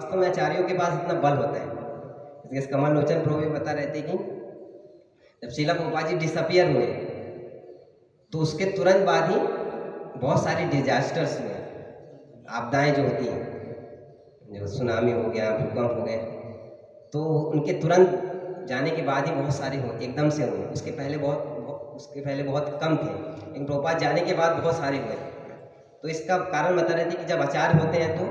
वास्तव में आचार्यों के पास इतना बल होता है। जैसे कमल लोचन प्रभु भी बता रहे थे कि जब श्रीला प्रभुपाद जी डिसअपियर हुए तो उसके तुरंत बाद ही बहुत सारी डिजास्टर्स हुए, आपदाएं जो होती हैं, जो सुनामी हो गया, भूकंप हो गए, तो उनके तुरंत जाने के बाद ही बहुत सारे हो एकदम से हुए। उसके पहले बहुत कम थे, लेकिन प्रभुपाद जाने के बाद बहुत सारे हुए। तो इसका कारण बता रहे थे कि जब आचार्य होते हैं तो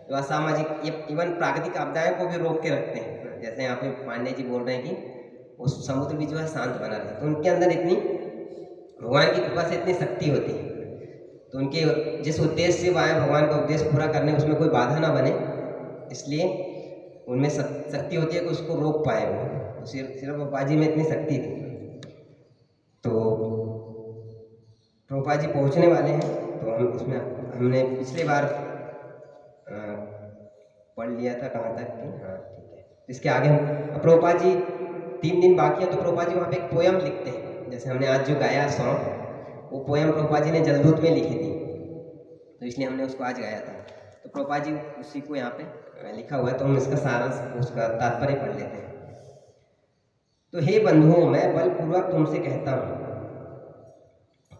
जो असामाजिक ये इवन प्राकृतिक आपदाएं को भी रोक के रखते हैं। जैसे यहाँ पे पांडे जी बोल रहे हैं कि उस समुद्र भी जो है शांत बना रहे, तो उनके अंदर इतनी भगवान की कृपा से इतनी शक्ति होती है, तो उनके जिस उद्देश्य से वो आए भगवान का उद्देश्य पूरा करने, उसमें कोई बाधा ना बने, इसलिए उनमें शक्ति होती है कि उसको रोक पाए वो। तो सिर्फ प्रभुपाद जी में इतनी शक्ति थी। तो प्रभुपाद जी पहुँचने वाले हैं, तो हम इसमें हमने पिछले बार पढ़ लिया था कहाँ तक कि हाँ ठीक है। इसके आगे हम प्रभुपाद जी 3 दिन बाकी है, तो प्रभुपाद जी वहाँ पे एक पोयम लिखते हैं। जैसे हमने आज जो गाया सॉन्ग, वो पोयम प्रभुपाद जी ने जलदूत में लिखी थी, तो इसलिए हमने उसको आज गाया था। तो प्रभुपाद जी उसी को यहाँ पे लिखा हुआ है, तो हम इसका सारांश, उसका तात्पर्य पढ़ लेते हैं। तो हे बंधुओं, मैं बलपूर्वक तुमसे कहता हूँ,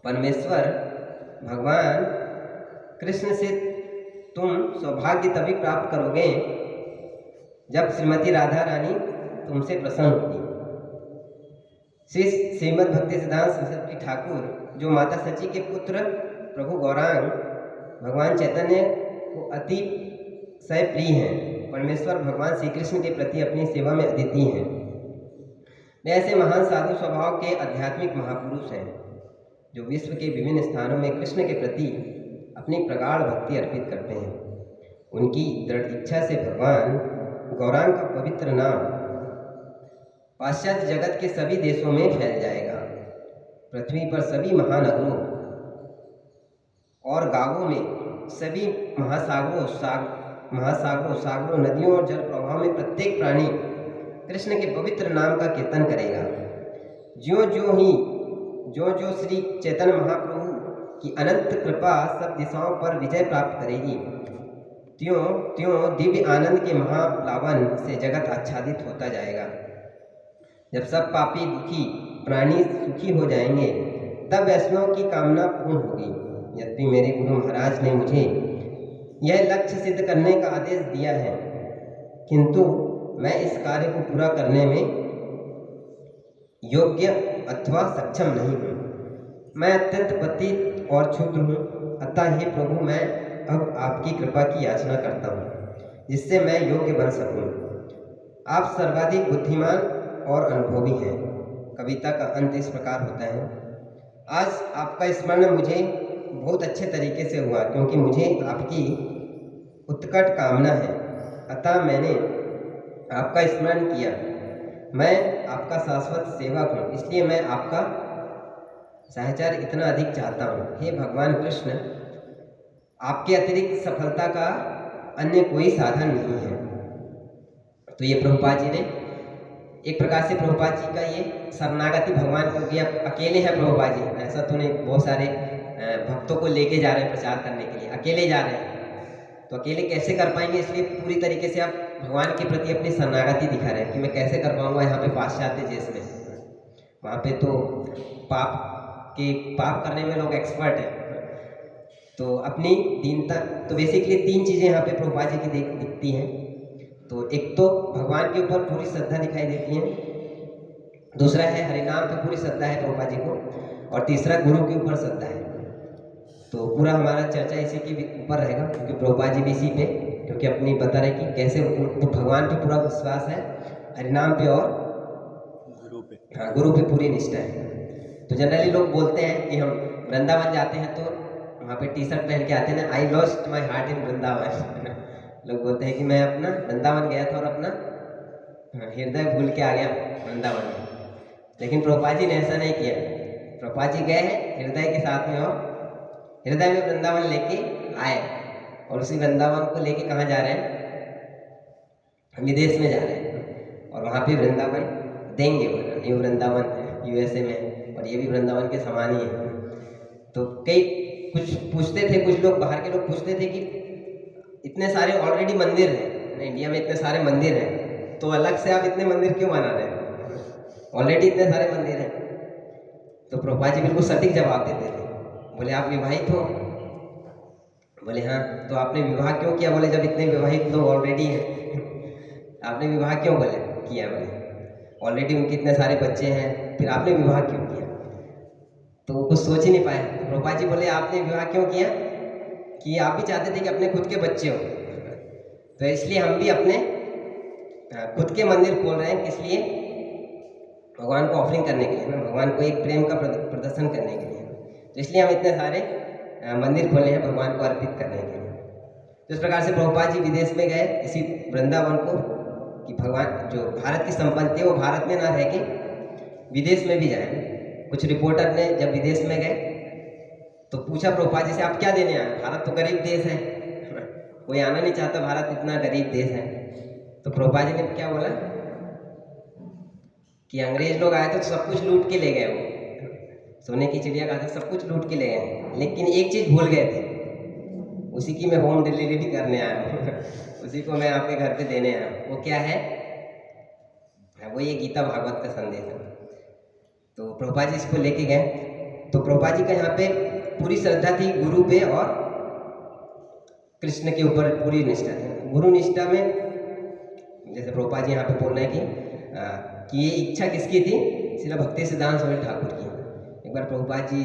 परमेश्वर भगवान कृष्ण से तुम सौभाग्य तभी प्राप्त करोगे जब श्रीमती राधा रानी तुमसे प्रसन्न होगी। श्री श्रीमद् भक्ति सिद्धांत सरस्वती ठाकुर, जो माता सची के पुत्र प्रभु गौरांग भगवान चैतन्य को अति सह प्रिय हैं, परमेश्वर भगवान श्री कृष्ण के प्रति अपनी सेवा में अद्वितीय हैं। वे ऐसे महान साधु स्वभाव के आध्यात्मिक महापुरुष हैं जो विश्व के विभिन्न स्थानों में कृष्ण के प्रति अपनी प्रगाढ़ भक्ति अर्पित करते हैं। उनकी दृढ़ इच्छा से भगवान गौरांग का पवित्र नाम पाश्चात्य जगत के सभी देशों में फैल जाएगा। पृथ्वी पर सभी महानगरों और गांवों में, सभी महासागरों, सागरों, नदियों और जल प्रवाह में प्रत्येक प्राणी कृष्ण के पवित्र नाम का कीर्तन करेगा। जो श्री चैतन्य महाप्रभु की अनंत कृपा सब दिशाओं पर विजय प्राप्त करेगी, त्यों दिव्य आनंद के महाप्लावन से जगत आच्छादित होता जाएगा। जब सब पापी दुखी प्राणी सुखी हो जाएंगे, तब वैष्णव की कामना पूर्ण होगी। यद्यपि मेरे गुरु महाराज ने मुझे यह लक्ष्य सिद्ध करने का आदेश दिया है, किंतु मैं इस कार्य को पूरा करने में योग्य अथवा सक्षम नहीं हूँ। मैं अत्यंत पतित और क्षुद्र हूँ, अतः हे प्रभु, मैं अब आपकी कृपा की याचना करता हूँ, जिससे मैं योग्य बन सकूँ। आप सर्वाधिक बुद्धिमान और अनुभवी हैं। कविता का अंत इस प्रकार होता है, आज आपका स्मरण मुझे बहुत अच्छे तरीके से हुआ, क्योंकि मुझे आपकी उत्कट कामना है, अतः मैंने आपका स्मरण किया। मैं आपका शाश्वत सेवक हूँ, इसलिए मैं आपका सहचर इतना अधिक चाहता हूँ। हे भगवान कृष्ण, आपके अतिरिक्त सफलता का अन्य कोई साधन नहीं है। तो ये प्रभुपाद जी ने एक प्रकार से, प्रभुपाद जी का ये शरणागति भगवान, क्योंकि अब अकेले हैं प्रभुपाद जी, ऐसा तो नहीं, बहुत सारे भक्तों को लेके जा रहे हैं प्रचार करने के लिए, अकेले जा रहे हैं, तो अकेले कैसे कर पाएंगे, इसलिए पूरी तरीके से आप भगवान के प्रति अपनी शरणागति दिखा रहे हैं कि मैं कैसे कर पाऊंगा। यहाँ पे पाश्चात्य देश में, वहाँ पे तो पाप करने में लोग एक्सपर्ट हैं, तो अपनी दीनता, तो बेसिकली 3 चीज़ें यहाँ पे प्रभुपाद जी की दिखती हैं। तो एक तो भगवान के ऊपर पूरी श्रद्धा दिखाई देती है, दूसरा है हरिनाम पे पूरी श्रद्धा है प्रभुपाद जी को, और तीसरा गुरु के ऊपर श्रद्धा है। तो पूरा हमारा चर्चा इसी के ऊपर रहेगा, क्योंकि प्रभुपाद जी भी इसी पे, क्योंकि अपनी बता रहे कि कैसे उनको भगवान पे पूरा विश्वास है, हरिनाम पे और गुरु पे पूरी निष्ठा है। तो जनरली लोग बोलते हैं कि हम वृंदावन जाते हैं तो वहाँ पे टी-शर्ट पहन के आते हैं ना, I lost my heart in Vrindavan. लोग बोलते हैं कि मैं अपना वृंदावन गया था और अपना हृदय भूल के आ गया वृंदावन में, लेकिन प्रभुपाद जी ने ऐसा नहीं किया। प्रभुपाद जी गए हैं हृदय के साथ में, और हृदय में वृंदावन लेके आए, और उसी वृंदावन को लेके कहाँ जा रहे हैं, विदेश में जा रहे हैं, और वहाँ पे वृंदावन देंगे, न्यू वृंदावन USA में, और ये भी वृंदावन के समान ही है। तो कुछ पूछते थे, कुछ लोग बाहर के लोग पूछते थे कि इतने सारे ऑलरेडी मंदिर हैं इंडिया में इतने सारे मंदिर हैं, तो अलग से आप इतने मंदिर क्यों बना रहे हैं? ऑलरेडी इतने सारे मंदिर हैं। तो प्रभुपाद जी बिल्कुल सटीक जवाब देते थे। बोले आप विवाहित हो? बोले हाँ। तो आपने विवाह क्यों किया? बोले जब इतने विवाहित लोग ऑलरेडी हैं आपने विवाह क्यों बोले किया? बोले ऑलरेडी उनके इतने सारे बच्चे हैं, फिर आपने विवाह क्यों किया? तो वो कुछ सोच ही नहीं पाए। प्रभुपाद जी बोले आपने विवाह क्यों किया? कि आप भी चाहते थे कि अपने खुद के बच्चे हो, तो इसलिए हम भी अपने खुद के मंदिर खोल रहे हैं। किस लिए? भगवान को ऑफरिंग करने के लिए ना, भगवान को एक प्रेम का प्रदर्शन करने के लिए। तो इसलिए हम इतने सारे मंदिर खोले हैं भगवान को अर्पित करने के लिए। तो इस प्रकार से प्रभुपाद जी विदेश में गए इसी वृंदावन को, कि भगवान जो भारत की संपत्ति है वो भारत में ना रह के विदेश में भी जाए। कुछ रिपोर्टर ने जब विदेश में गए तो पूछा प्रभुपाद जी से आप क्या देने आए? भारत तो गरीब देश है, कोई आना नहीं चाहता, भारत इतना गरीब देश है। तो प्रभुपाद जी ने क्या बोला कि अंग्रेज लोग आए थे तो सब कुछ लूट के ले गए, वो सोने की चिड़िया खाते सब कुछ लूट के ले गए, लेकिन एक चीज़ भूल गए थे, उसी की मैं होम डिलीवरी करने आया हूँ उसी को मैं आपके घर पे देने आया हूँ। वो क्या है? वो ये गीता भागवत का संदेश है। तो प्रभुपाद जी इसको लेके गए। तो प्रभुपाद जी का यहाँ पे पूरी श्रद्धा थी गुरु पे और कृष्ण के ऊपर पूरी निष्ठा थी। गुरु निष्ठा में जैसे प्रभुपाद जी यहाँ पे बोल रहे हैं कि ये इच्छा किसकी थी? श्रील भक्ति सिद्धांत स्वामी ठाकुर की। एक बार प्रभुपाद जी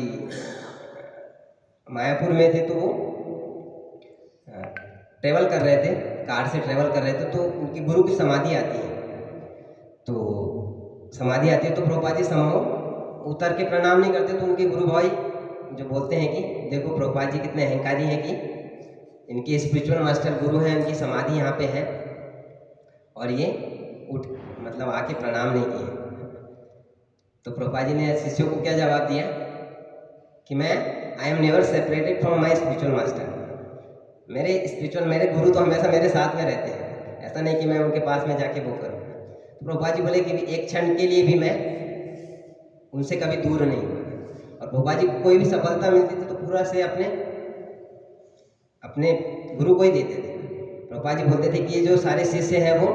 मायापुर में थे, तो वो ट्रेवल कर रहे थे, कार से ट्रेवल कर रहे थे, तो उनकी गुरु की समाधि आती है। तो समाधि आती है तो प्रभुपाद जी समूह उतर के प्रणाम नहीं करते, तो उनके गुरु भाई जो बोलते हैं कि देखो प्रभुपाद जी कितने अहंकारी हैं कि इनके स्पिरिचुअल मास्टर गुरु हैं, इनकी समाधि यहाँ पे है और ये उठ मतलब आके प्रणाम नहीं किए। तो प्रभुपाद जी ने शिष्यों को क्या जवाब दिया कि मैं I am never separated from my spiritual master. मेरे गुरु तो हमेशा मेरे साथ में रहते हैं, ऐसा नहीं कि मैं उनके पास में जाके वो करूँ। तो प्रभुपाद जी बोले कि एक क्षण के लिए भी मैं उनसे कभी दूर नहीं हुआ। और प्रभुपाद जी को कोई भी सफलता मिलती थी तो पूरा से अपने गुरु को ही देते थे। प्रभुपाद जी बोलते थे कि ये जो सारे शिष्य हैं वो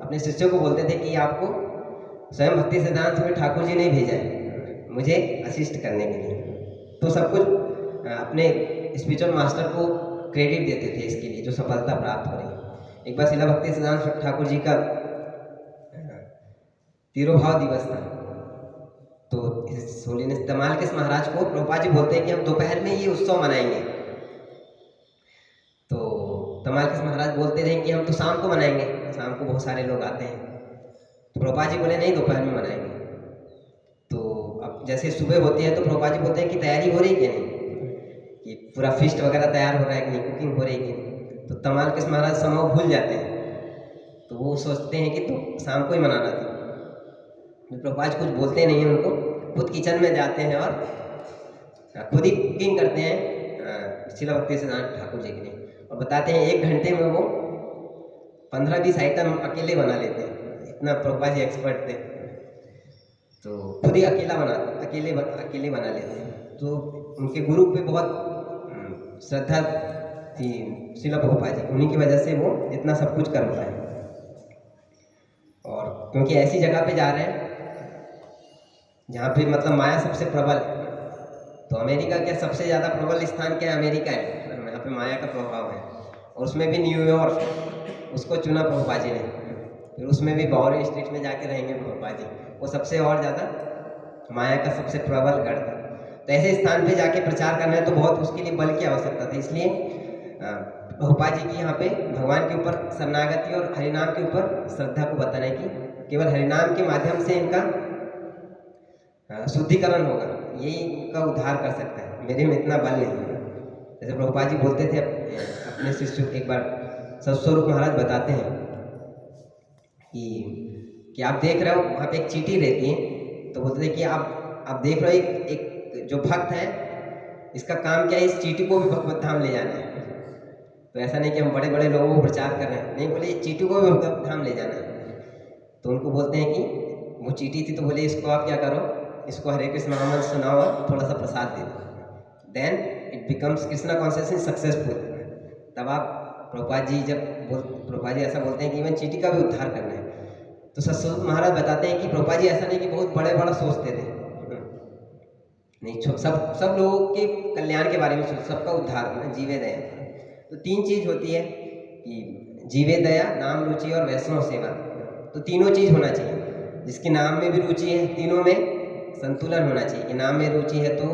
अपने शिष्यों को बोलते थे कि आपको स्वयं भक्ति सिद्धांत में ठाकुर जी ने भेजा है मुझे असिस्ट करने के लिए। तो सब कुछ अपने स्पिरिचुअल मास्टर को क्रेडिट देते थे इसके लिए जो सफलता प्राप्त हो रही। एक बार श्रील भक्ति सिद्धांत ठाकुर जी का तिरुभाव दिवस था, तो होलीनेस तमालकिस महाराज को प्रभुपाद जी बोलते हैं कि हम दोपहर में ये उत्सव मनाएंगे। तो तमालकिस महाराज बोलते रहे कि हम तो शाम को मनाएंगे, शाम को बहुत सारे लोग आते हैं। तो प्रभुपाद जी बोले नहीं, दोपहर में मनाएंगे। तो अब जैसे सुबह होती है तो प्रभुपाद जी बोलते हैं कि तैयारी हो रही कि नहीं, कि पूरा फिस्ट वगैरह तैयार हो रहा है कि नहीं, कुकिंग हो रही कि नहीं। तो तमालकिस महाराज समय भूल जाते हैं, तो वो सोचते हैं कि तो शाम को ही मनाना था। प्रभुपाद कुछ बोलते नहीं हैं उनको, खुद किचन में जाते हैं और खुद ही कुकिंग करते हैं श्रील भक्ति सिद्धांत ठाकुर जी के लिए, और बताते हैं 1 घंटे में वो 15-20 आइटम अकेले बना लेते हैं। इतना प्रभुपाद जी एक्सपर्ट थे, तो खुद ही अकेले बना लेते हैं। तो उनके गुरु पे बहुत श्रद्धा थी श्रील प्रभुपाद जी, उन्हीं की वजह से वो इतना सब कुछ कर पाए। और क्योंकि ऐसी जगह पे जा रहे हैं जहाँ पे मतलब माया सबसे प्रबल है, तो अमेरिका क्या सबसे ज़्यादा प्रबल स्थान क्या है? अमेरिका है, यहाँ पे माया का प्रभाव है। और उसमें भी न्यूयॉर्क, उसको चुना प्रभुपाद जी ने, फिर उसमें भी बावरी स्ट्रीट में जाके रहेंगे प्रभुपाद जी, वो सबसे और ज़्यादा माया का सबसे प्रबल गढ़ था। तो ऐसे स्थान पे जाके प्रचार करना है तो बहुत उसके लिए बल की आवश्यकता थी। इसलिए प्रभुपाद जी की यहाँ पे भगवान के ऊपर शरणागति और हरिनाम के ऊपर श्रद्धा को बताने की, केवल हरिनाम के माध्यम से इनका शुद्धिकरण होगा, यही इनका उद्धार कर सकता है, मेरे में इतना बल नहीं है। जैसे प्रभुपाद जी बोलते थे अपने शिष्यों, एक बार सत्स्वरूप महाराज बताते हैं कि आप देख रहे हो वहाँ पे एक चींटी रहती है, तो बोलते थे कि आप देख रहे हो एक जो भक्त है, इसका काम क्या है, इस चींटी को भी भगवत धाम ले जाना है। तो ऐसा नहीं कि हम बड़े बड़े लोगों को प्रचार कर रहे हैं, नहीं, बोले चींटी को भी भगवत धाम ले जाना है। तो उनको बोलते हैं कि वो चींटी थी, तो बोले इसको आप क्या करो, इसको हरे कृष्ण महामंत्र सुनाओ और थोड़ा सा प्रसाद दे दो, then it becomes Krishna consciousness successful. तब आप प्रभुपाद जी ऐसा बोलते हैं कि इवन चींटी का भी उद्धार करना है। तो सतसंग महाराज बताते हैं कि प्रभुपाद जी ऐसा नहीं कि बहुत बड़े बड़ा सोचते थे, नहीं, सब लोगों के कल्याण के बारे में सोच, सबका उद्धार होना, जीवे दया। तो 3 चीज होती है कि जीवे दया, नाम रुचि और वैष्णव सेवा। तो तीनों चीज होना चाहिए। जिसके नाम में भी रुचि है, तीनों में संतुलन होना चाहिए कि नाम में रुचि है तो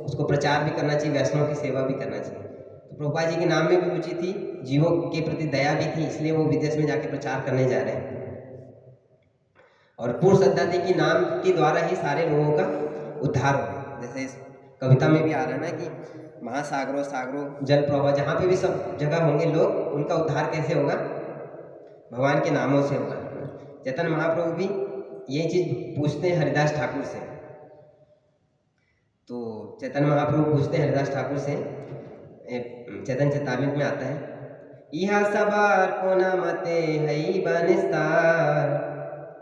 उसको प्रचार भी करना चाहिए, वैष्णव की सेवा भी करना चाहिए। तो प्रभुपाद जी के नाम में भी रुचि थी, जीवों के प्रति दया भी थी, इसलिए वो विदेश में जाके प्रचार करने जा रहे हैं। और पूर्ण श्रद्धा थी कि नाम के द्वारा ही सारे लोगों का उद्धार होगा। जैसे इस कविता में भी आ रहा है ना कि महासागरों सागरों जल प्रवाह, जहाँ पे भी सब जगह होंगे लोग, उनका उद्धार कैसे होगा? भगवान के नामों से होगा। चैतन्य महाप्रभु भी ये चीज पूछते हैं हरिदास ठाकुर से। तो चैतन्य महाप्रभु पूछते हैं हरिदास ठाकुर से, चैतन्य चेतावनी में आता है, यह सबार को न मते हई बनिस्तार,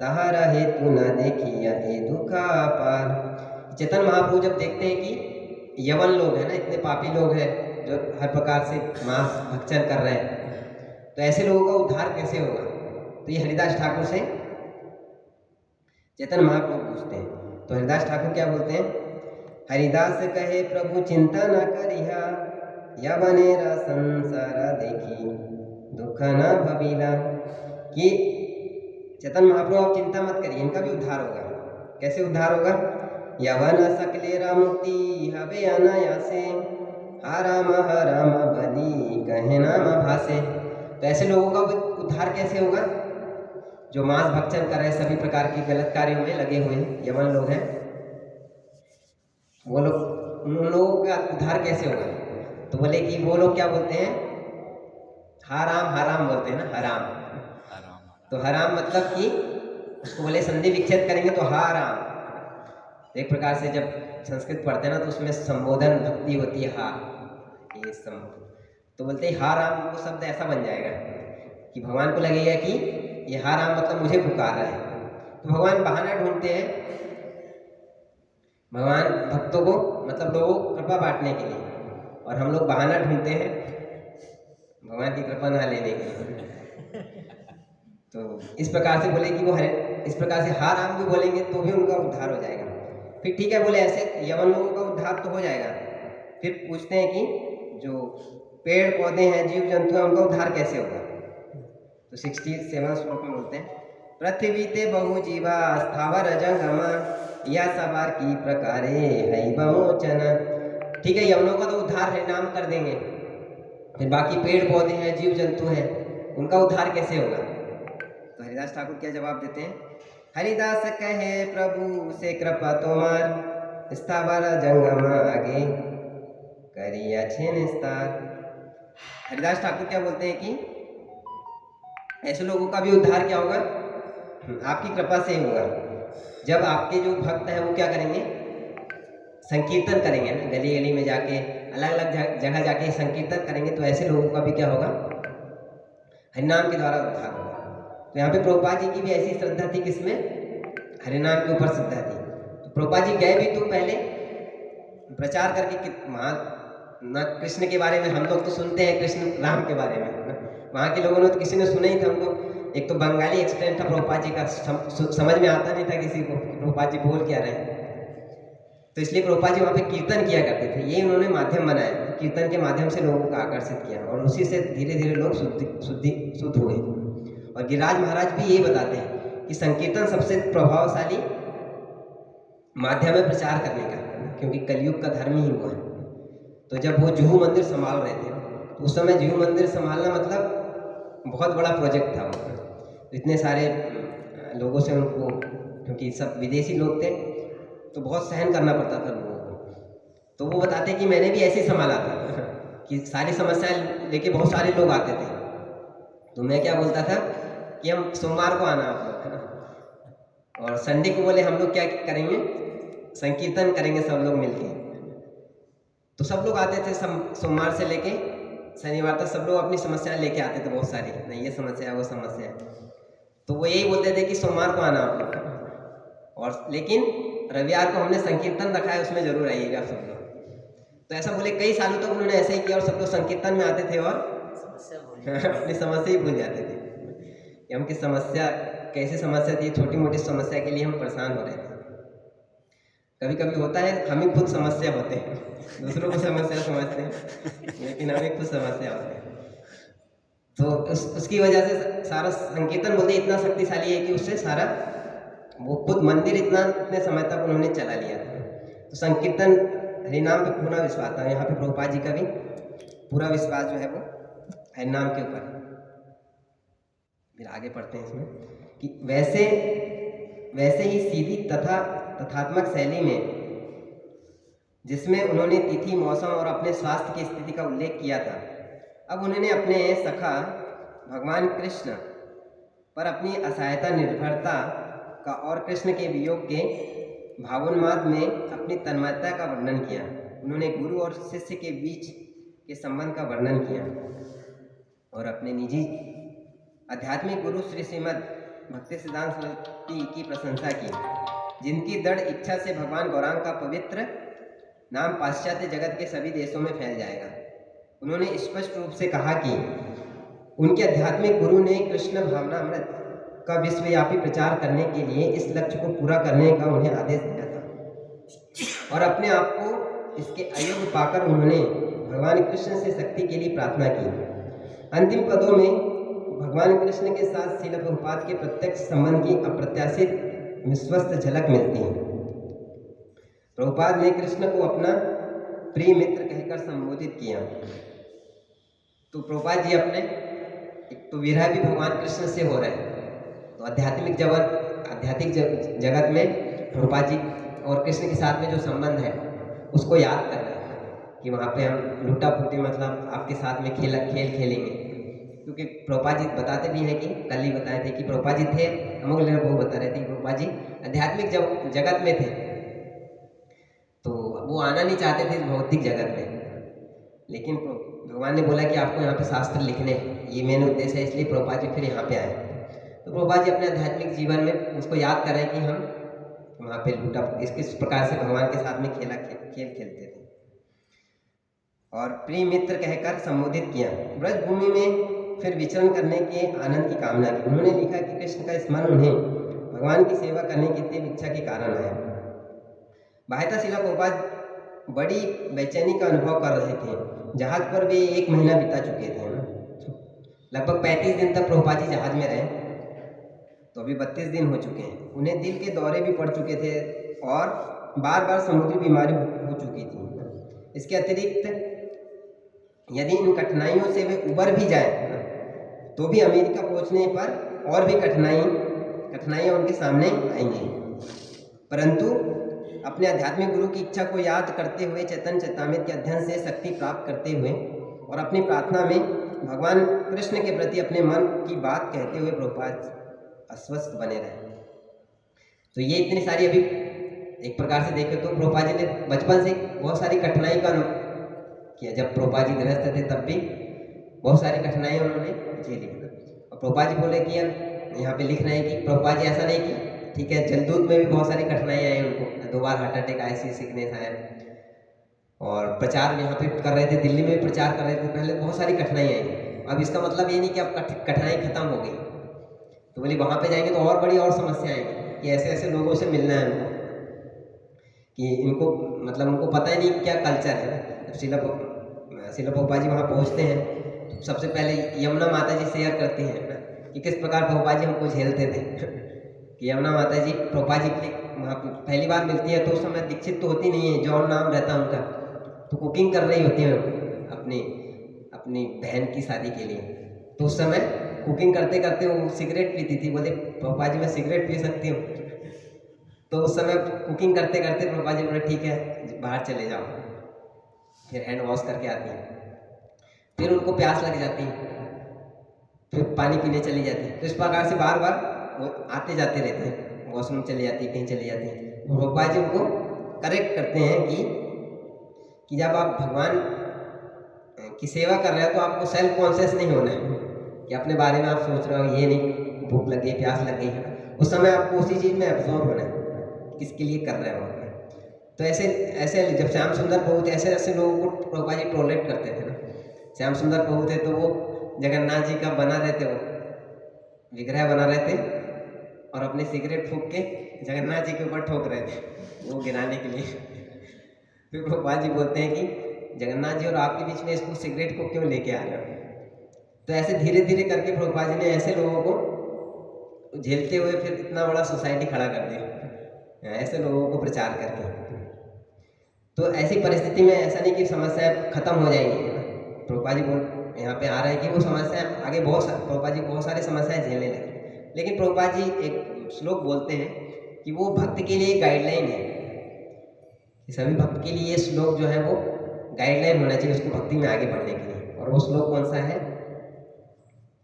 तहारा हेतु न देखिया ए दुखा पार। चैतन्य महाप्रभु जब देखते हैं कि यवन लोग हैं ना, इतने पापी लोग हैं जो हर प्रकार से मांस भक्षण कर रहे हैं, तो ऐसे लोगों का उद्धार कैसे होगा? तो ये हरिदास ठाकुर से चैतन्य महाप्रभु पूछते हैं। तो हरिदास ठाकुर क्या बोलते हैं? हरिदास कहे प्रभु चिंता न करिहा, या बनेरा संसार देखी दुख न भविला। कि चैतन्य महाप्रभु आप चिंता मत करिए, इनका भी उद्धार होगा। कैसे उद्धार होगा? यवन सकलेरा मुक्ति हवे अनायासे, हराम बली कहे नाम भासे। तो ऐसे लोगों का उद्धार कैसे होगा? जो मांस भक्षण कर रहे, सभी प्रकार के गलत कार्यों में लगे हुए यवन लोग हैं, वो लोग, उन लोगों का उद्धार कैसे होगा? तो बोले कि वो लोग क्या बोलते हैं? हराम बोलते हैं ना, हराम। तो हराम मतलब कि उसको बोले संधि विच्छेद करेंगे तो हराम। एक प्रकार से जब संस्कृत पढ़ते हैं ना, तो उसमें संबोधन भक्ति होती है, ये तो बोलते हैं हराम, वो शब्द ऐसा बन जाएगा कि भगवान को लगेगा कि ये हराम मतलब मुझे पुकार रहा है। तो भगवान बहाना ढूंढते हैं, भगवान भक्तों को मतलब लोगों को कृपा बांटने के लिए, और हम लोग बहाना ढूंढते हैं भगवान की कृपा ना लेने के लिए। तो इस प्रकार से बोले कि वो इस प्रकार से हराम भी बोलेंगे तो भी उनका उद्धार हो जाएगा। फिर ठीक है, बोले ऐसे यवन लोगों का उद्धार तो हो जाएगा। फिर पूछते हैं कि जो पेड़ पौधे हैं, जीव जंतु हैं, उनका उद्धार कैसे होगा? तो 67 श्लोक में बोलते हैं, पृथ्वी ते बहु जीवा स्थावर जंगमा, या सवार की प्रकारे हई बमोचन। ठीक है, यवनों का तो उद्धार है, नाम कर देंगे। फिर बाकी पेड़ पौधे हैं, जीव जंतु हैं, उनका उद्धार कैसे होगा? तो हरिदास ठाकुर क्या जवाब देते हैं? हरिदास कहे प्रभु से कृपा तोमार, स्थावर जंगम आगे करिया छे निस्तार। हरिदास ठाकुर क्या बोलते हैं कि ऐसे लोगों का भी उद्धार क्या होगा? आपकी कृपा से ही होगा। जब आपके जो भक्त हैं वो क्या करेंगे? संकीर्तन करेंगे ना, गली गली में जाके, अलग अलग जगह जाके संकीर्तन करेंगे, तो ऐसे लोगों का भी क्या होगा? हरिनाम के द्वारा उद्धार होगा। तो यहाँ पे प्रभुपाद जी की भी ऐसी श्रद्धा थी, किसमें? हरिनाम के ऊपर श्रद्धा थी। तो प्रभुपाद जी गए भी तो पहले प्रचार करके न कृष्ण के बारे में हम लोग तो सुनते हैं, कृष्ण राम के बारे में, वहाँ के लोगों ने तो किसी ने सुना ही था। हमको एक तो बंगाली एक्सटेंट था प्रभुपाद जी का, समझ में आता नहीं था किसी को प्रभुपाद जी बोल क्या रहे हैं। तो इसलिए प्रभुपाद जी वहाँ पे कीर्तन किया करते थे। ये उन्होंने माध्यम बनाया, कीर्तन के माध्यम से लोगों को आकर्षित किया, और उसी से धीरे धीरे लोग शुद्ध हुए। और गिरिराज महाराज भी यही बताते हैं कि संकीर्तन सबसे प्रभावशाली माध्यम है प्रचार करने का, क्योंकि कलयुग का धर्म ही वो है। तो जब वो जुहू मंदिर संभाल रहे थे, तो उस समय जुहू मंदिर संभालना मतलब बहुत बड़ा प्रोजेक्ट था। तो इतने सारे लोगों से उनको, क्योंकि सब विदेशी लोग थे, तो बहुत सहन करना पड़ता था लोगों को। तो वो बताते कि मैंने भी ऐसे ही संभाला था कि सारी समस्याएं लेके बहुत सारे लोग आते थे, तो मैं क्या बोलता था कि हम सोमवार को आना आप लोग, है ना, और संडे को बोले हम लोग क्या करेंगे? संकीर्तन करेंगे सब लोग मिलके। तो सब लोग आते थे, सोमवार से लेके शनिवार तक सब लोग अपनी समस्याएं लेके आते थे, बहुत सारी, नहीं ये समस्या है वो समस्या है। तो वो यही बोलते थे कि सोमवार को आना आप लोग, और लेकिन रविवार को हमने संकीर्तन रखा है, उसमें जरूर आइएगा सब लोग। तो ऐसा बोले, कई सालों तक उन्होंने ऐसे ही किया, और सब लोग संकीर्तन में आते थे और अपनी समस्या ही भूल जाते थे कि हम किस समस्या, कैसी समस्या थी, छोटी मोटी समस्या के लिए हम परेशान हो रहे थे। कभी कभी होता है हम ही खुद समस्या होते हैं, दूसरों को समस्या समझते हैं लेकिन हम ही खुद समस्या होते हैं। तो उसकी वजह से सारा संकीर्तन बोलते इतना शक्तिशाली है कि उससे सारा वो खुद मंदिर इतने समय तक उन्होंने चला लिया था। तो संकीर्तन हरिनाम पे पूरा विश्वास था। यहाँ पे प्रभुपाद जी का भी पूरा विश्वास जो है वो हरिनाम के ऊपर। फिर आगे पढ़ते हैं इसमें कि वैसे ही सीधी तथा तथात्मक शैली में जिसमें उन्होंने तिथि, मौसम और अपने स्वास्थ्य की स्थिति का उल्लेख किया था, अब उन्होंने अपने सखा भगवान कृष्ण पर अपनी असहायता, निर्भरता का और कृष्ण के वियोग के भावोन्माद में अपनी तन्मयता का वर्णन किया। उन्होंने गुरु और शिष्य के बीच के संबंध का वर्णन किया और अपने निजी आध्यात्मिक गुरु श्री श्रीमद भक्ति सिद्धांत सरस्वती की प्रशंसा की, जिनकी दृढ़ इच्छा से भगवान गौरांग का पवित्र नाम पाश्चात्य जगत के सभी देशों में फैल जाएगा। उन्होंने स्पष्ट रूप से कहा कि उनके आध्यात्मिक गुरु ने कृष्ण भावनामृत का विश्वव्यापी प्रचार करने के लिए इस लक्ष्य को पूरा करने का उन्हें आदेश दिया था और अपने आप को इसके अयोग्य पाकर उन्होंने भगवान कृष्ण से शक्ति के लिए प्रार्थना की। अंतिम पदों में भगवान कृष्ण के साथ श्रील प्रभुपाद के प्रत्यक्ष संबंध की अप्रत्याशित विश्वस्त झलक मिलती है। प्रभुपाद ने कृष्ण को अपना प्रिय मित्र कहकर संबोधित किया। तो प्रभुपाद जी अपने एक तो विरह भी भगवान कृष्ण से हो रहे हैं, तो आध्यात्मिक जगत में प्रभुपाद जी और कृष्ण के साथ में जो संबंध है उसको याद कर रहे हैं कि वहाँ पे हम लूटा फूटी मतलब आपके साथ में खेल खेलेंगे। क्योंकि प्रभुपाद जी बताते भी हैं कि कल ही बताए थे कि प्रभुपाद जी थे, अमोघ लेना वो बता रहे थे कि प्रभुपाद जी आध्यात्मिक जगत में थे, तो वो आना नहीं चाहते थे भौतिक जगत में, लेकिन भगवान ने बोला कि आपको यहाँ पे शास्त्र लिखने हैं, ये मेन उद्देश्य है, इसलिए प्रभुपाद जी फिर यहाँ पे आए। तो प्रभुपाद जी अपने आध्यात्मिक जीवन में उसको याद कर रहे हैं कि हम वहाँ पे लूटा किस प्रकार से भगवान के साथ में खेल खेलते थे और प्रिय मित्र कहकर संबोधित किया। ब्रज भूमि में फिर विचरण करने के आनंद की कामना की। उन्होंने लिखा कि कृष्ण का स्मरण उन्हें भगवान की सेवा करने की तीव्र इच्छा के कारण आया। बाह्यता श्रील प्रभुपाद बड़ी बेचैनी का अनुभव कर रहे थे। जहाज पर वे 1 महीना बिता चुके थे ना, लगभग 35 दिन तक प्रभुपाद जी जहाज में रहे, तो अभी 32 दिन हो चुके हैं। उन्हें दिल के दौरे भी पड़ चुके थे और बार बार समुद्री बीमारी हो चुकी थी। इसके अतिरिक्त यदि इन कठिनाइयों से वे उबर भी जाए तो भी अमेरिका पहुंचने पर और भी कठिनाइयाँ उनके सामने आएंगी। परंतु अपने आध्यात्मिक गुरु की इच्छा को याद करते हुए, चैतन्य चैतामृत के अध्ययन से शक्ति प्राप्त करते हुए और अपनी प्रार्थना में भगवान कृष्ण के प्रति अपने मन की बात कहते हुए प्रभुपाद अस्वस्थ बने रहे। तो ये इतनी सारी, अभी एक प्रकार से देखें तो प्रभुपाद जी ने बचपन से बहुत सारी कठिनाई का अनुभव किया। जब प्रभुपाद जी गृहस्थ थे तब भी बहुत सारी कठिनाइयाँ उन्होंने झेली। और प्रभुपाद जी बोले कि अब यहाँ पे लिख रहे हैं कि प्रभुपाद जी ऐसा नहीं कि ठीक है, जलदूत में भी बहुत सारी कठिनाइयाँ आई उनको, 2 बार हार्ट अटैक आए, सिकनेस आया और प्रचार यहाँ पे कर रहे थे, दिल्ली में प्रचार कर रहे थे, पहले बहुत सारी कठिनाइयाँ आई। अब इसका मतलब ये नहीं कि अब कठिनाई खत्म हो गई, तो बोले वहाँ पे जाएंगे तो और बड़ी और समस्या आएगी कि ऐसे ऐसे लोगों से मिलना है उनको, कि इनको मतलब उनको पता ही नहीं क्या कल्चर है। जब श्रील प्रभुपाद जी वहाँ पहुँचते हैं तो सबसे पहले यमुना माता जी शेयर करती हैं कि किस प्रकार प्रभुपाद जी हमको झेलते थे कि यमुना माता जी प्रभुपाद जी के वहाँ पहली बार मिलती है तो उस समय दीक्षित तो होती नहीं है, जॉन नाम रहता उनका, तो कुकिंग कर रही होती है अपनी बहन की शादी के लिए। तो उस समय कुकिंग करते करते वो सिगरेट पीती थी। बोले प्रभुपाद जी मैं सिगरेट पी सकती हूँ? तो उस समय कुकिंग करते करते प्रभुपाद जी बोले ठीक है बाहर चले जाओ। फिर हैंड वॉश करके आती हैं, फिर उनको प्यास लग जाती है, फिर पानी पीने चली जाती है। तो इस प्रकार से बार बार वो आते जाते रहते हैं, वॉशरूम चली जाती है, कहीं चली जाती है। प्रभुपाद जी उनको करेक्ट करते हैं कि जब आप भगवान की सेवा कर रहे हो तो आपको सेल्फ कॉन्शियस नहीं होना है कि अपने बारे में आप सोच रहे हो, ये नहीं भूख लग गई, प्यास लग गई, उस समय आपको उसी चीज़ में एब्जॉर्ब होना है किसके लिए कर रहे हो। तो ऐसे जब श्याम सुंदर प्रभु थे, ऐसे लोगों को प्रभुपाद जी टॉलरेट करते थे ना। श्याम सुंदर प्रभु थे तो वो जगन्नाथ जी का बना रहते, वो विग्रह बना रहे थे और अपने सिगरेट फूंक के जगन्नाथ जी के ऊपर ठोक रहे थे वो गिराने के लिए। फिर प्रभुपाद जी बोलते हैं कि जगन्नाथ जी और आपके बीच में इसको सिगरेट को क्यों लेके आ रहे हो। तो ऐसे धीरे धीरे करके प्रभुपाद जी ने ऐसे लोगों को झेलते हुए फिर इतना बड़ा सोसाइटी खड़ा कर दिया, ऐसे लोगों को प्रचार करके। तो ऐसी परिस्थिति में ऐसा नहीं कि समस्याएं खत्म हो जाएंगी। प्रभुपाद जी यहाँ पे आ रहे हैं कि वो समस्याएं आगे प्रभुपाद जी बहुत सारी समस्याएं झेलने लगे, लेकिन प्रभुपाद जी एक श्लोक बोलते हैं कि वो भक्त के लिए गाइडलाइन है, सभी भक्त के लिए ये श्लोक जो है वो गाइडलाइन होना चाहिए उसको भक्ति में आगे बढ़ने के लिए। और वो श्लोक कौन सा है?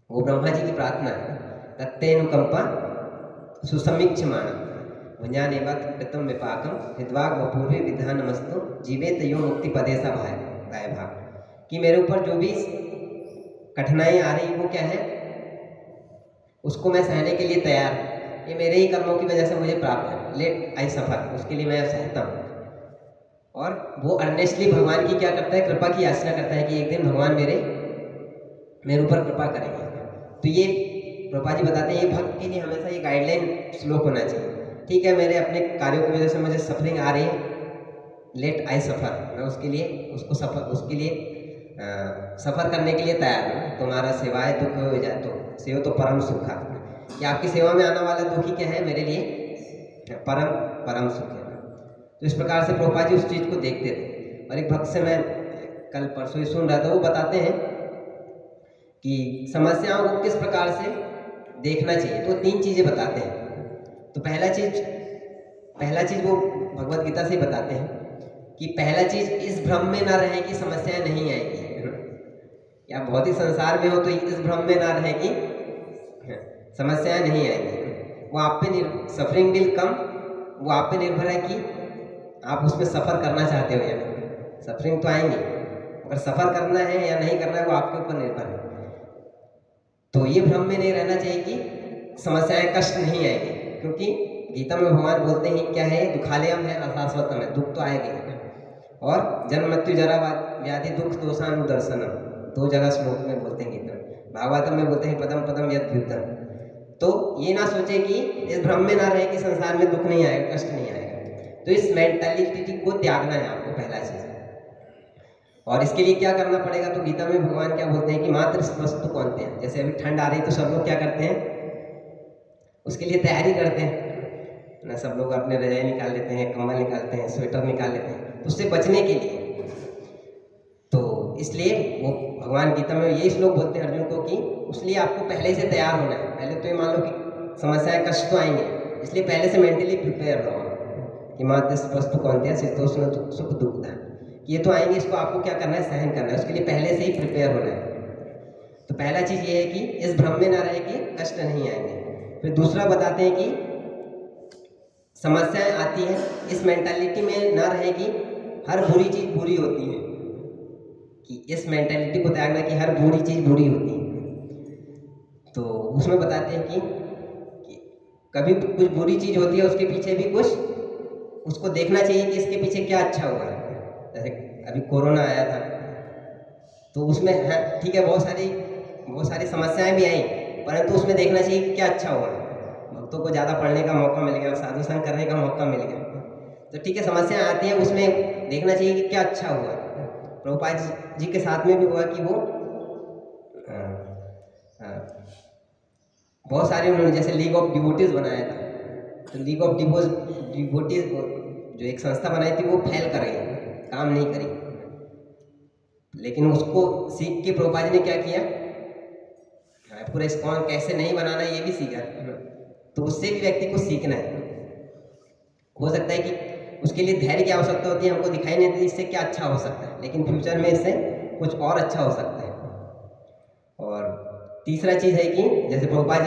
वो ब्रह्मा जी की प्रार्थना है, तत्तेनुकंपा सुसमीक्षमाण भुंजानेवा कृतम विपाकम हृद्वाग वपूर्वे विधानमस्तु जीवेत यो मुक्ति पदेसा भाई भाग, कि मेरे ऊपर जो भी कठिनाई आ रही वो क्या है उसको मैं सहने के लिए तैयार हूँ, ये मेरे ही कर्मों की वजह से मुझे प्राप्त है, लेट आई सफर, उसके लिए मैं सहता हूँ। और वो अर्नेस्टली भगवान की क्या करता है, कृपा की याचना करता है कि एक दिन भगवान मेरे ऊपर कृपा करेंगे। तो ये प्रभुपाद जी बताते हैं ये भक्त के लिए हमेशा ये गाइडलाइन श्लोक होना चाहिए। ठीक है, मेरे अपने कार्यों की वजह से मुझे सफरिंग आ रही है, लेट आई सफ़र, मैं उसके लिए सफ़र करने के लिए तैयार हूँ। तुम्हारा सेवाए दुख हो जाए तो सेव तो परम सुखा, कि आपकी सेवा में आने वाला दुखी क्या है, मेरे लिए परम सुख है। तो इस प्रकार से प्रभुपाद जी उस चीज़ को देखते थे। और एक भक्त से मैं कल परसों ही सुन रहा था, वो बताते हैं कि समस्याओं को किस प्रकार से देखना चाहिए। तो 3 चीज़ें बताते हैं। तो पहला चीज़ वो भगवत गीता से ही बताते हैं कि पहला चीज़ इस भ्रम में ना रहे कि समस्याएं नहीं आएगी, या भौतिक संसार में हो तो इस भ्रम में ना रहे कि समस्याएं नहीं आएंगी। वो आप पे सफरिंग विल कम, वो आप पे निर्भर है कि आप उसमें सफ़र करना चाहते हो या नहीं। सफरिंग तो आएंगे, अगर सफ़र करना है या नहीं करना है वो आपके ऊपर निर्भर है। तो ये भ्रम में नहीं रहना चाहिए कि समस्याएं कष्ट नहीं आएंगे, क्योंकि गीता में भगवान बोलते हैं क्या है, दुखालयम है अशाश्वतम है, दुख तो आएंगे। और जन्म मृत्यु जरा व्याधि दुख दोषानुदर्शनम, 2 जगह श्लोक में बोलते हैं गीता में। भागवतम में बोलते हैं पदम पदम यद युद्धम। तो ये ना सोचे कि इस भ्रम में ना रहे कि संसार में दुख नहीं आएगा, कष्ट नहीं आएगा। तो इस मेंटालिटी को त्यागना है आपको, पहला चीज़। और इसके लिए क्या करना पड़ेगा, तो गीता में भगवान क्या बोलते हैं कि मात्र वस्तु कौनते हैं। जैसे अभी ठंड आ रही तो सब लोग क्या करते हैं, उसके लिए तैयारी करते हैं ना, सब लोग अपने रजाई निकाल लेते हैं, कंबल निकालते हैं, स्वेटर निकाल लेते हैं, तो उससे बचने के लिए। तो इसलिए वो भगवान गीता में यही श्लोक बोलते हैं अर्जुन को कि उसलिए आपको पहले से तैयार होना है। पहले तो ये मान लो कि समस्याएं कष्ट तो आएंगे, इसलिए पहले से मेंटली प्रिपेयर रहो कि मात्र वस्तु कौनते हैं शीतोष्ण सुख दुखदा, ये तो आएंगे, इसको आपको क्या करना है, सहन करना है, उसके लिए पहले से ही प्रिपेयर होना है। तो पहला चीज़ ये है कि इस भ्रम में ना रहे कि कष्ट नहीं आएंगे। फिर दूसरा बताते हैं कि समस्याएं आती हैं, इस मेंटालिटी में ना रहे कि हर बुरी चीज़ बुरी होती है, कि इस मेंटालिटी को त्यागना कि हर बुरी चीज़ बुरी होती है। तो उसमें बताते हैं कि कभी कुछ बुरी चीज़ होती है उसके पीछे भी कुछ उसको देखना चाहिए कि इसके पीछे क्या अच्छा हुआ है। जैसे अभी कोरोना आया था तो उसमें ठीक है बहुत सारी समस्याएं भी आई, परंतु उसमें देखना चाहिए कि क्या अच्छा हुआ। भक्तों को ज़्यादा पढ़ने का मौका मिल गया, साधु संग करने का मौका मिल गया, तो ठीक है समस्याएं आती हैं, उसमें देखना चाहिए कि क्या अच्छा हुआ। प्रभुपाद जी के साथ में भी हुआ कि वो बहुत सारे उन्होंने जैसे लीग ऑफ डिवोटीज बनाया था। तो लीग ऑफ डिवोटीज जो एक संस्था बनाई थी वो फेल कर गई, काम नहीं करी। लेकिन उसको सीख के प्रभुपाद जी ने क्या किया, पूरा इस्कॉन कैसे नहीं बनाना ये भी सीखा। तो उससे भी व्यक्ति को सीखना है। हो सकता है कि उसके लिए धैर्य की आवश्यकता होती है, हमको दिखाई नहीं देती इससे क्या अच्छा हो सकता है, लेकिन फ्यूचर में इससे कुछ और अच्छा हो सकता है। और तीसरा चीज़ है कि जैसे प्रभुपाद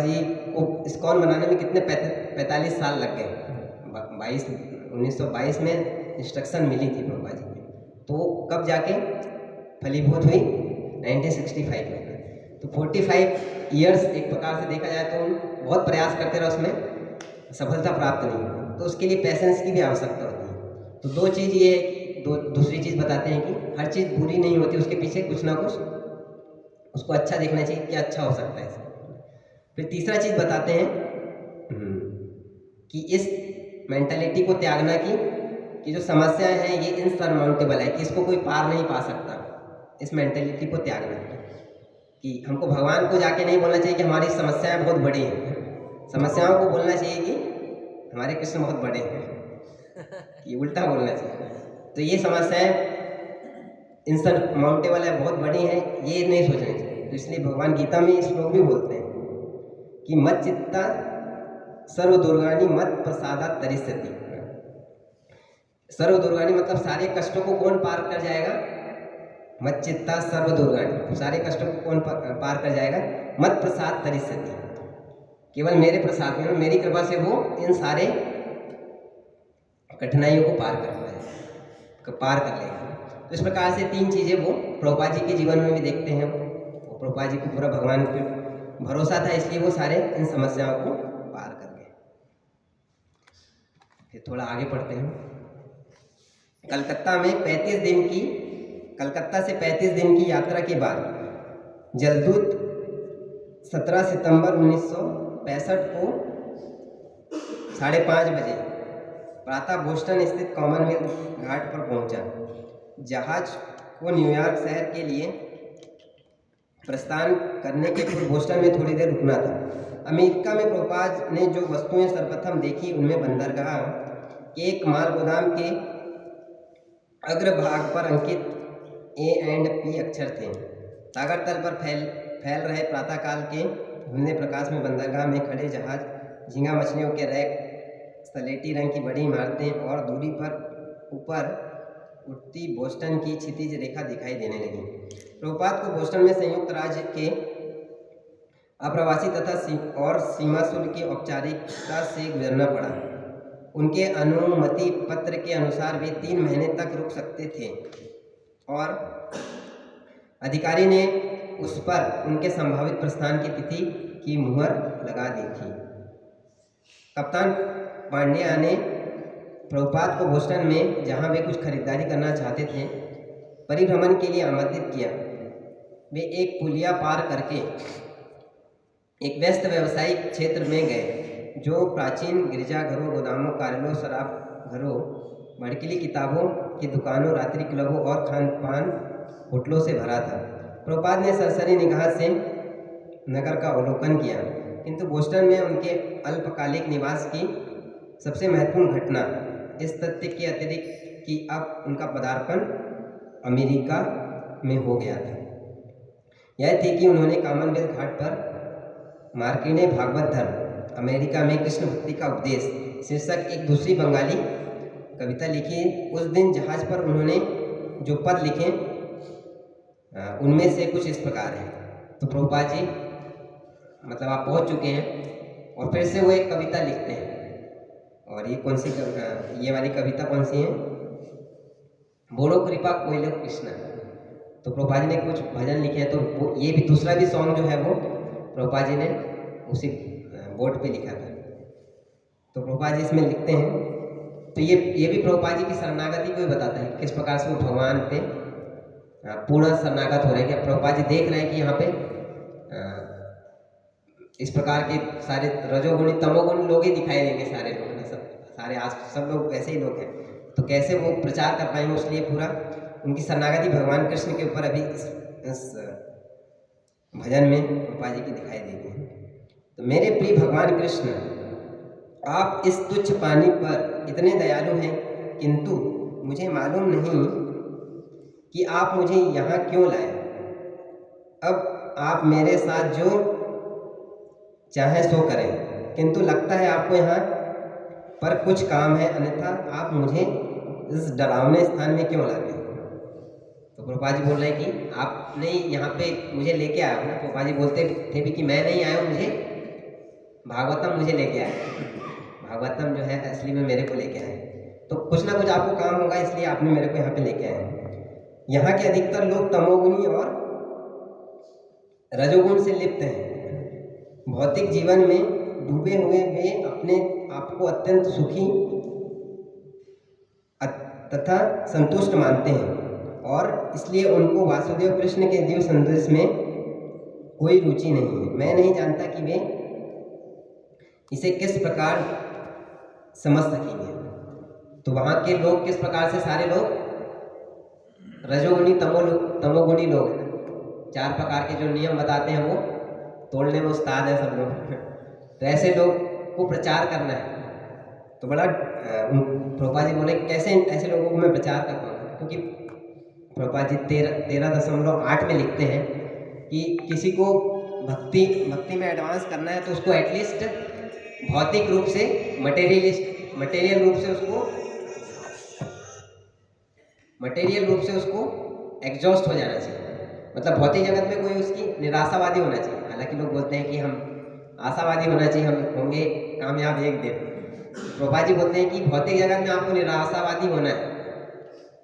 जी को इस्कॉन बनाने में कितने 45 साल लग गए। 1922 में इंस्ट्रक्शन मिली थी प्रभुपाद जी को, तो कब जाके फलीभूत हुई 1965 में। तो 45 ईयर्स एक प्रकार से देखा जाए तो बहुत प्रयास करते रहे, उसमें सफलता प्राप्त नहीं हुई। तो उसके लिए पेशेंस की भी आवश्यकता होती है। तो 2 चीज़ ये है कि दूसरी चीज़ बताते हैं कि हर चीज़ बुरी नहीं होती, उसके पीछे कुछ ना कुछ उसको अच्छा देखना चाहिए, क्या अच्छा हो सकता है इसमें। फिर तीसरा चीज़ बताते हैं कि इस मेंटालिटी को त्यागना कि जो समस्याएं हैं ये इनसरमाउंटेबल है, कि इसको कोई पार नहीं पा सकता। इस मेंटालिटी को त्यागना कि हमको भगवान को जाके नहीं बोलना चाहिए कि हमारी समस्याएं बहुत बड़ी हैं, समस्याओं को बोलना चाहिए कि हमारे कृष्ण बहुत बड़े हैं, ये उल्टा बोलना चाहिए। तो ये समस्याएं इनसरमाउंटेबल है, बहुत बड़ी हैं, ये नहीं सोचना चाहिए। तो इसलिए भगवान गीता में इस श्लोक भी बोलते हैं कि मत चित्ता सर्व दुर्गानी मत प्रसादा तरिष्यति। सर्व दुर्गानी मतलब सारे कष्टों को कौन पार कर जाएगा? मत चित्ता सर्व दुर्गानी, सारे कष्टों को कौन पार कर जाएगा? मत प्रसाद तरिष्यति, केवल मेरे प्रसाद में, मेरी कृपा से वो इन सारे कठिनाइयों को पार कर लेगा। तो इस प्रकार से तीन चीज़ें वो प्रभुपाद जी के जीवन में भी देखते हैं। वो प्रभुपाद जी को पूरा भगवान पे भरोसा था, इसलिए वो सारे इन समस्याओं को पार कर गए। फिर थोड़ा आगे पढ़ते हैं। कलकत्ता से 35 दिन की यात्रा के बाद जलदूत 17 सितंबर 1965 को 5:30 बजे प्रातः बोस्टन स्थित कॉमनवेल्थ घाट पर पहुंचा। जहाज को न्यूयॉर्क शहर के लिए प्रस्थान करने के पूर्व बोस्टन में थोड़ी देर रुकना था। अमेरिका में प्रभुपाद ने जो वस्तुएं सर्वप्रथम देखी उनमें बंदरगाह के एक माल गोदाम के अग्रभाग पर अंकित A&P अक्षर थे। सागर तल पर फैल रहे प्रातःकाल के धुंधले प्रकाश में बंदरगाह में खड़े जहाज, झींगा मछलियों के रैक, सलेटी रंग की बड़ी इमारतें और दूरी पर ऊपर उठती बोस्टन की क्षितिज रेखा दिखाई देने लगी। प्रभुपाद को बोस्टन में संयुक्त राज्य के अप्रवासी तथा सीमा शुल्क की औपचारिकता से गुजरना पड़ा। उनके अनुमति पत्र के अनुसार वे 3 महीने तक रुक सकते थे और अधिकारी ने उस पर उनके संभावित प्रस्थान की तिथि की मुहर लगा दी थी। कप्तान पांड्या ने प्रभुपाद को बोस्टन में, जहां वे कुछ खरीदारी करना चाहते थे, परिभ्रमण के लिए आमंत्रित किया। वे एक पुलिया पार करके एक व्यस्त व्यावसायिक क्षेत्र में गए जो प्राचीन गिरजाघरों, गोदामों, कार्यालयों, शराब घरों, भड़कीली किताबों की दुकानों, रात्रि क्लबों और खान-पान होटलों से भरा था। प्रभुपाद ने सरसरी निगाह से नगर का अवलोकन किया, किंतु बोस्टन में उनके अल्पकालिक निवास की सबसे महत्वपूर्ण घटना इस तथ्य के अतिरिक्त कि अब उनका पदार्पण अमेरिका में हो गया था, यह थी कि उन्होंने कॉमनवेल्थ घाट पर मार्कंडेय भागवत धर्म, अमेरिका में कृष्ण भक्ति का उपदेश शीर्षक एक दूसरी बंगाली कविता लिखी। उस दिन जहाज पर उन्होंने जो पद लिखे उनमें से कुछ इस प्रकार है। तो प्रभुपाद जी मतलब आप पहुंच चुके हैं और फिर से वो एक कविता लिखते हैं। और ये कौन सी ये वाली कविता कौन सी है? बोलो कृपा कोयले कृष्ण। तो प्रभुपाद जी ने कुछ भजन लिखे हैं, तो वो ये भी दूसरा भी सॉन्ग जो है वो प्रभुपाद जी ने उसी बोर्ड पे लिखा था। तो प्रभुपाद जी इसमें लिखते हैं। तो ये भी प्रभुपाद जी की शरणागति को ही बताता है, किस प्रकार से वो भगवान पे पूर्ण शरणागत हो रहे हैं। कि प्रभुपाद जी देख रहे हैं कि यहाँ पे इस प्रकार के सारे रजोगुणी तमोगुणी लोग ही दिखाई देंगे, सारे लोग सब लोग वैसे ही लोग हैं, तो कैसे वो प्रचार कर पाएंगे। उसलिए पूरा उनकी शरणागति भगवान कृष्ण के ऊपर अभी इस भजन में प्रभुपाद जी की दिखाई देती है। तो मेरे प्रिय भगवान कृष्ण, आप इस तुच्छ पानी पर इतने दयालु हैं, किंतु मुझे मालूम नहीं कि आप मुझे यहाँ क्यों लाए। अब आप मेरे साथ जो चाहे सो करें, किंतु लगता है आपको यहाँ पर कुछ काम है, अन्यथा आप मुझे इस डरावने स्थान में क्यों लाते हैं। तो प्रभुपाद जी बोल रहे हैं कि आपने यहाँ पे मुझे लेके आया हो ना। प्रभुपाद जी बोलते थे भी कि मैं नहीं आया हूँ, मुझे भागवतम मुझे लेके आया। भागवतम जो है असली में मेरे को लेके आए, तो कुछ ना कुछ आपको काम होगा, इसलिए आपने मेरे को यहाँ पे लेके आए। यहाँ के अधिकतर लोग तमोगुणी और रजोगुण से लिप्त हैं। भौतिक जीवन में डूबे हुए वे अपने आप को अत्यंत सुखी तथा संतुष्ट मानते हैं और इसलिए उनको वासुदेव कृष्ण के दिव्य संदेश में कोई रुचि नहीं है। मैं नहीं जानता कि वे इसे किस प्रकार समझ सकेंगे। तो वहाँ के लोग किस प्रकार से, सारे लोग रजोगुणी तमोगुणी लोग हैं। 4 प्रकार के जो नियम बताते हैं वो तोड़ने में उस्ताद है सब लोग। तो ऐसे लोग को प्रचार करना है। तो बड़ा प्रभुपाद जी बोले कैसे ऐसे लोगों को मैं प्रचार कर पाऊँगा, क्योंकि प्रभुपाद जी 13.8 में लिखते हैं कि किसी को भक्ति में एडवांस करना है तो उसको एटलीस्ट भौतिक रूप से मटेरियल रूप से उसको एग्जॉस्ट हो जाना चाहिए। मतलब भौतिक जगत में कोई उसकी निराशावादी होना चाहिए। हालांकि लोग बोलते हैं कि हम आशावादी होना चाहिए, हम होंगे कामयाब एक दिन। प्रभुपाद जी बोलते हैं कि भौतिक जगत में आपको निराशावादी होना है,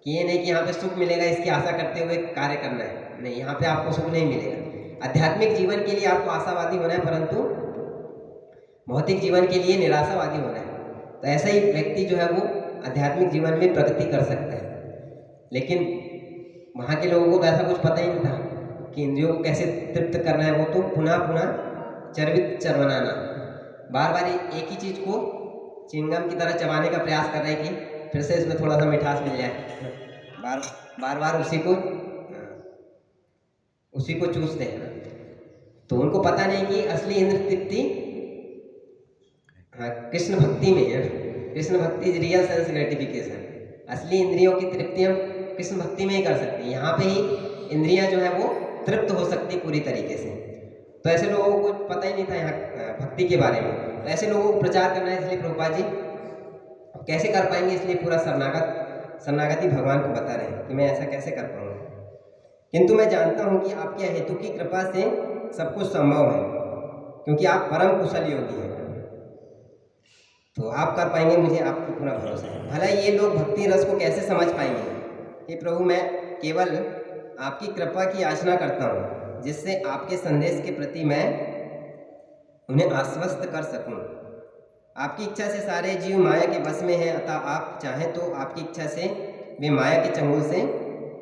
कि ये नहीं कि यहाँ पे सुख मिलेगा इसकी आशा करते हुए कार्य करना है। नहीं, यहाँ पे आपको सुख नहीं मिलेगा। आध्यात्मिक जीवन के लिए आपको आशावादी होना है, परंतु भौतिक जीवन के लिए निराशावादी होना है। तो ऐसा ही व्यक्ति जो है वो आध्यात्मिक जीवन में प्रगति कर सकता है। लेकिन वहाँ के लोगों को तो ऐसा कुछ पता ही नहीं था कि इंद्रियों को कैसे तृप्त करना है। वो तो पुनः चरवनाना, बार बार एक ही चीज़ को चिंगम की तरह चबाने का प्रयास कर रहे हैं कि फिर से इसमें थोड़ा सा मिठास मिल जाए। बार उसी को चूसते हैं। तो उनको पता नहीं कि असली इंद्र तृप्ति कृष्ण भक्ति में है। कृष्ण भक्ति इज रियल सेंस ग्रेटिफिकेशन। असली इंद्रियों की तृप्ति हम कृष्ण भक्ति में ही कर सकते हैं। यहाँ पे ही इंद्रियां जो है वो तृप्त हो सकती पूरी तरीके से। तो ऐसे लोगों को पता ही नहीं था यहाँ भक्ति के बारे में। तो ऐसे लोगों को प्रचार करना है, इसलिए प्रभुपाद जी कैसे कर पाएंगे, इसलिए पूरा शरणागति भगवान को बता रहे हैं कि मैं ऐसा कैसे कर पाऊँगा। किंतु मैं जानता हूँ कि आपके हेतु की कृपा से सब कुछ संभव है, क्योंकि आप परम कुशल योगी हैं। तो आप कर पाएंगे, मुझे आपको पूरा भरोसा है। भला ये लोग भक्ति रस को कैसे समझ पाएंगे? हे प्रभु, मैं केवल आपकी कृपा की याचना करता हूँ, जिससे आपके संदेश के प्रति मैं उन्हें आश्वस्त कर सकूं। आपकी इच्छा से सारे जीव माया के बस में हैं, अतः आप चाहें तो आपकी इच्छा से वे माया के चंगुल से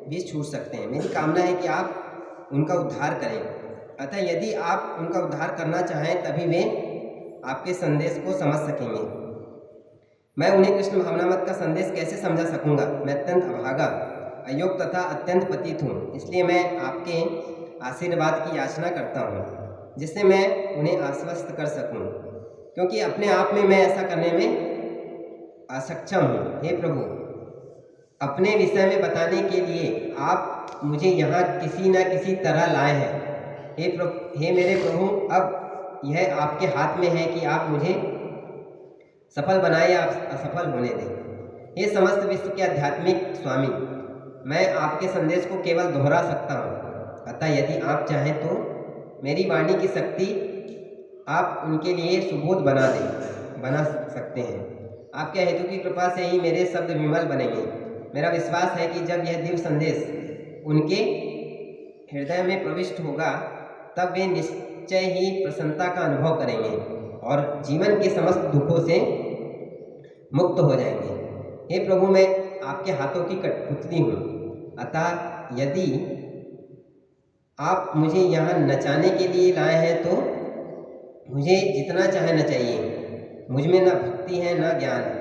भी छूट सकते हैं। मेरी कामना है कि आप उनका उद्धार करें। अतः यदि आप उनका उद्धार करना चाहें तभी वे आपके संदेश को समझ सकेंगे। मैं उन्हें कृष्ण भावनामृत का संदेश कैसे समझा सकूंगा? मैं अत्यंत अभागा, अयोग्य तथा अत्यंत पतित हूँ। इसलिए मैं आपके आशीर्वाद की याचना करता हूँ, जिससे मैं उन्हें आश्वस्त कर सकूं, क्योंकि अपने आप में मैं ऐसा करने में असक्षम हूँ। हे प्रभु, अपने विषय में बताने के लिए आप मुझे यहाँ किसी न किसी तरह लाए हैं। हे मेरे प्रभु, अब यह आपके हाथ में है कि आप मुझे सफल बनाए या असफल होने दें। हे समस्त विश्व के आध्यात्मिक स्वामी, मैं आपके संदेश को केवल दोहरा सकता हूँ। अतः यदि आप चाहें तो मेरी वाणी की शक्ति आप उनके लिए सुबोध बना सकते हैं। आपके हेतु की कृपा से ही मेरे शब्द विमल बनेंगे। मेरा विश्वास है कि जब यह दिव्य संदेश उनके हृदय में प्रविष्ट होगा, तब वे निश्चय ही प्रसन्नता का अनुभव करेंगे और जीवन के समस्त दुखों से मुक्त हो जाएंगे। हे प्रभु, मैं आपके हाथों की कठपुतली हूँ, अतः यदि आप मुझे यहाँ नचाने के लिए लाए हैं तो मुझे जितना चाहे नचाइए। मुझ में न भक्ति है न ज्ञान है,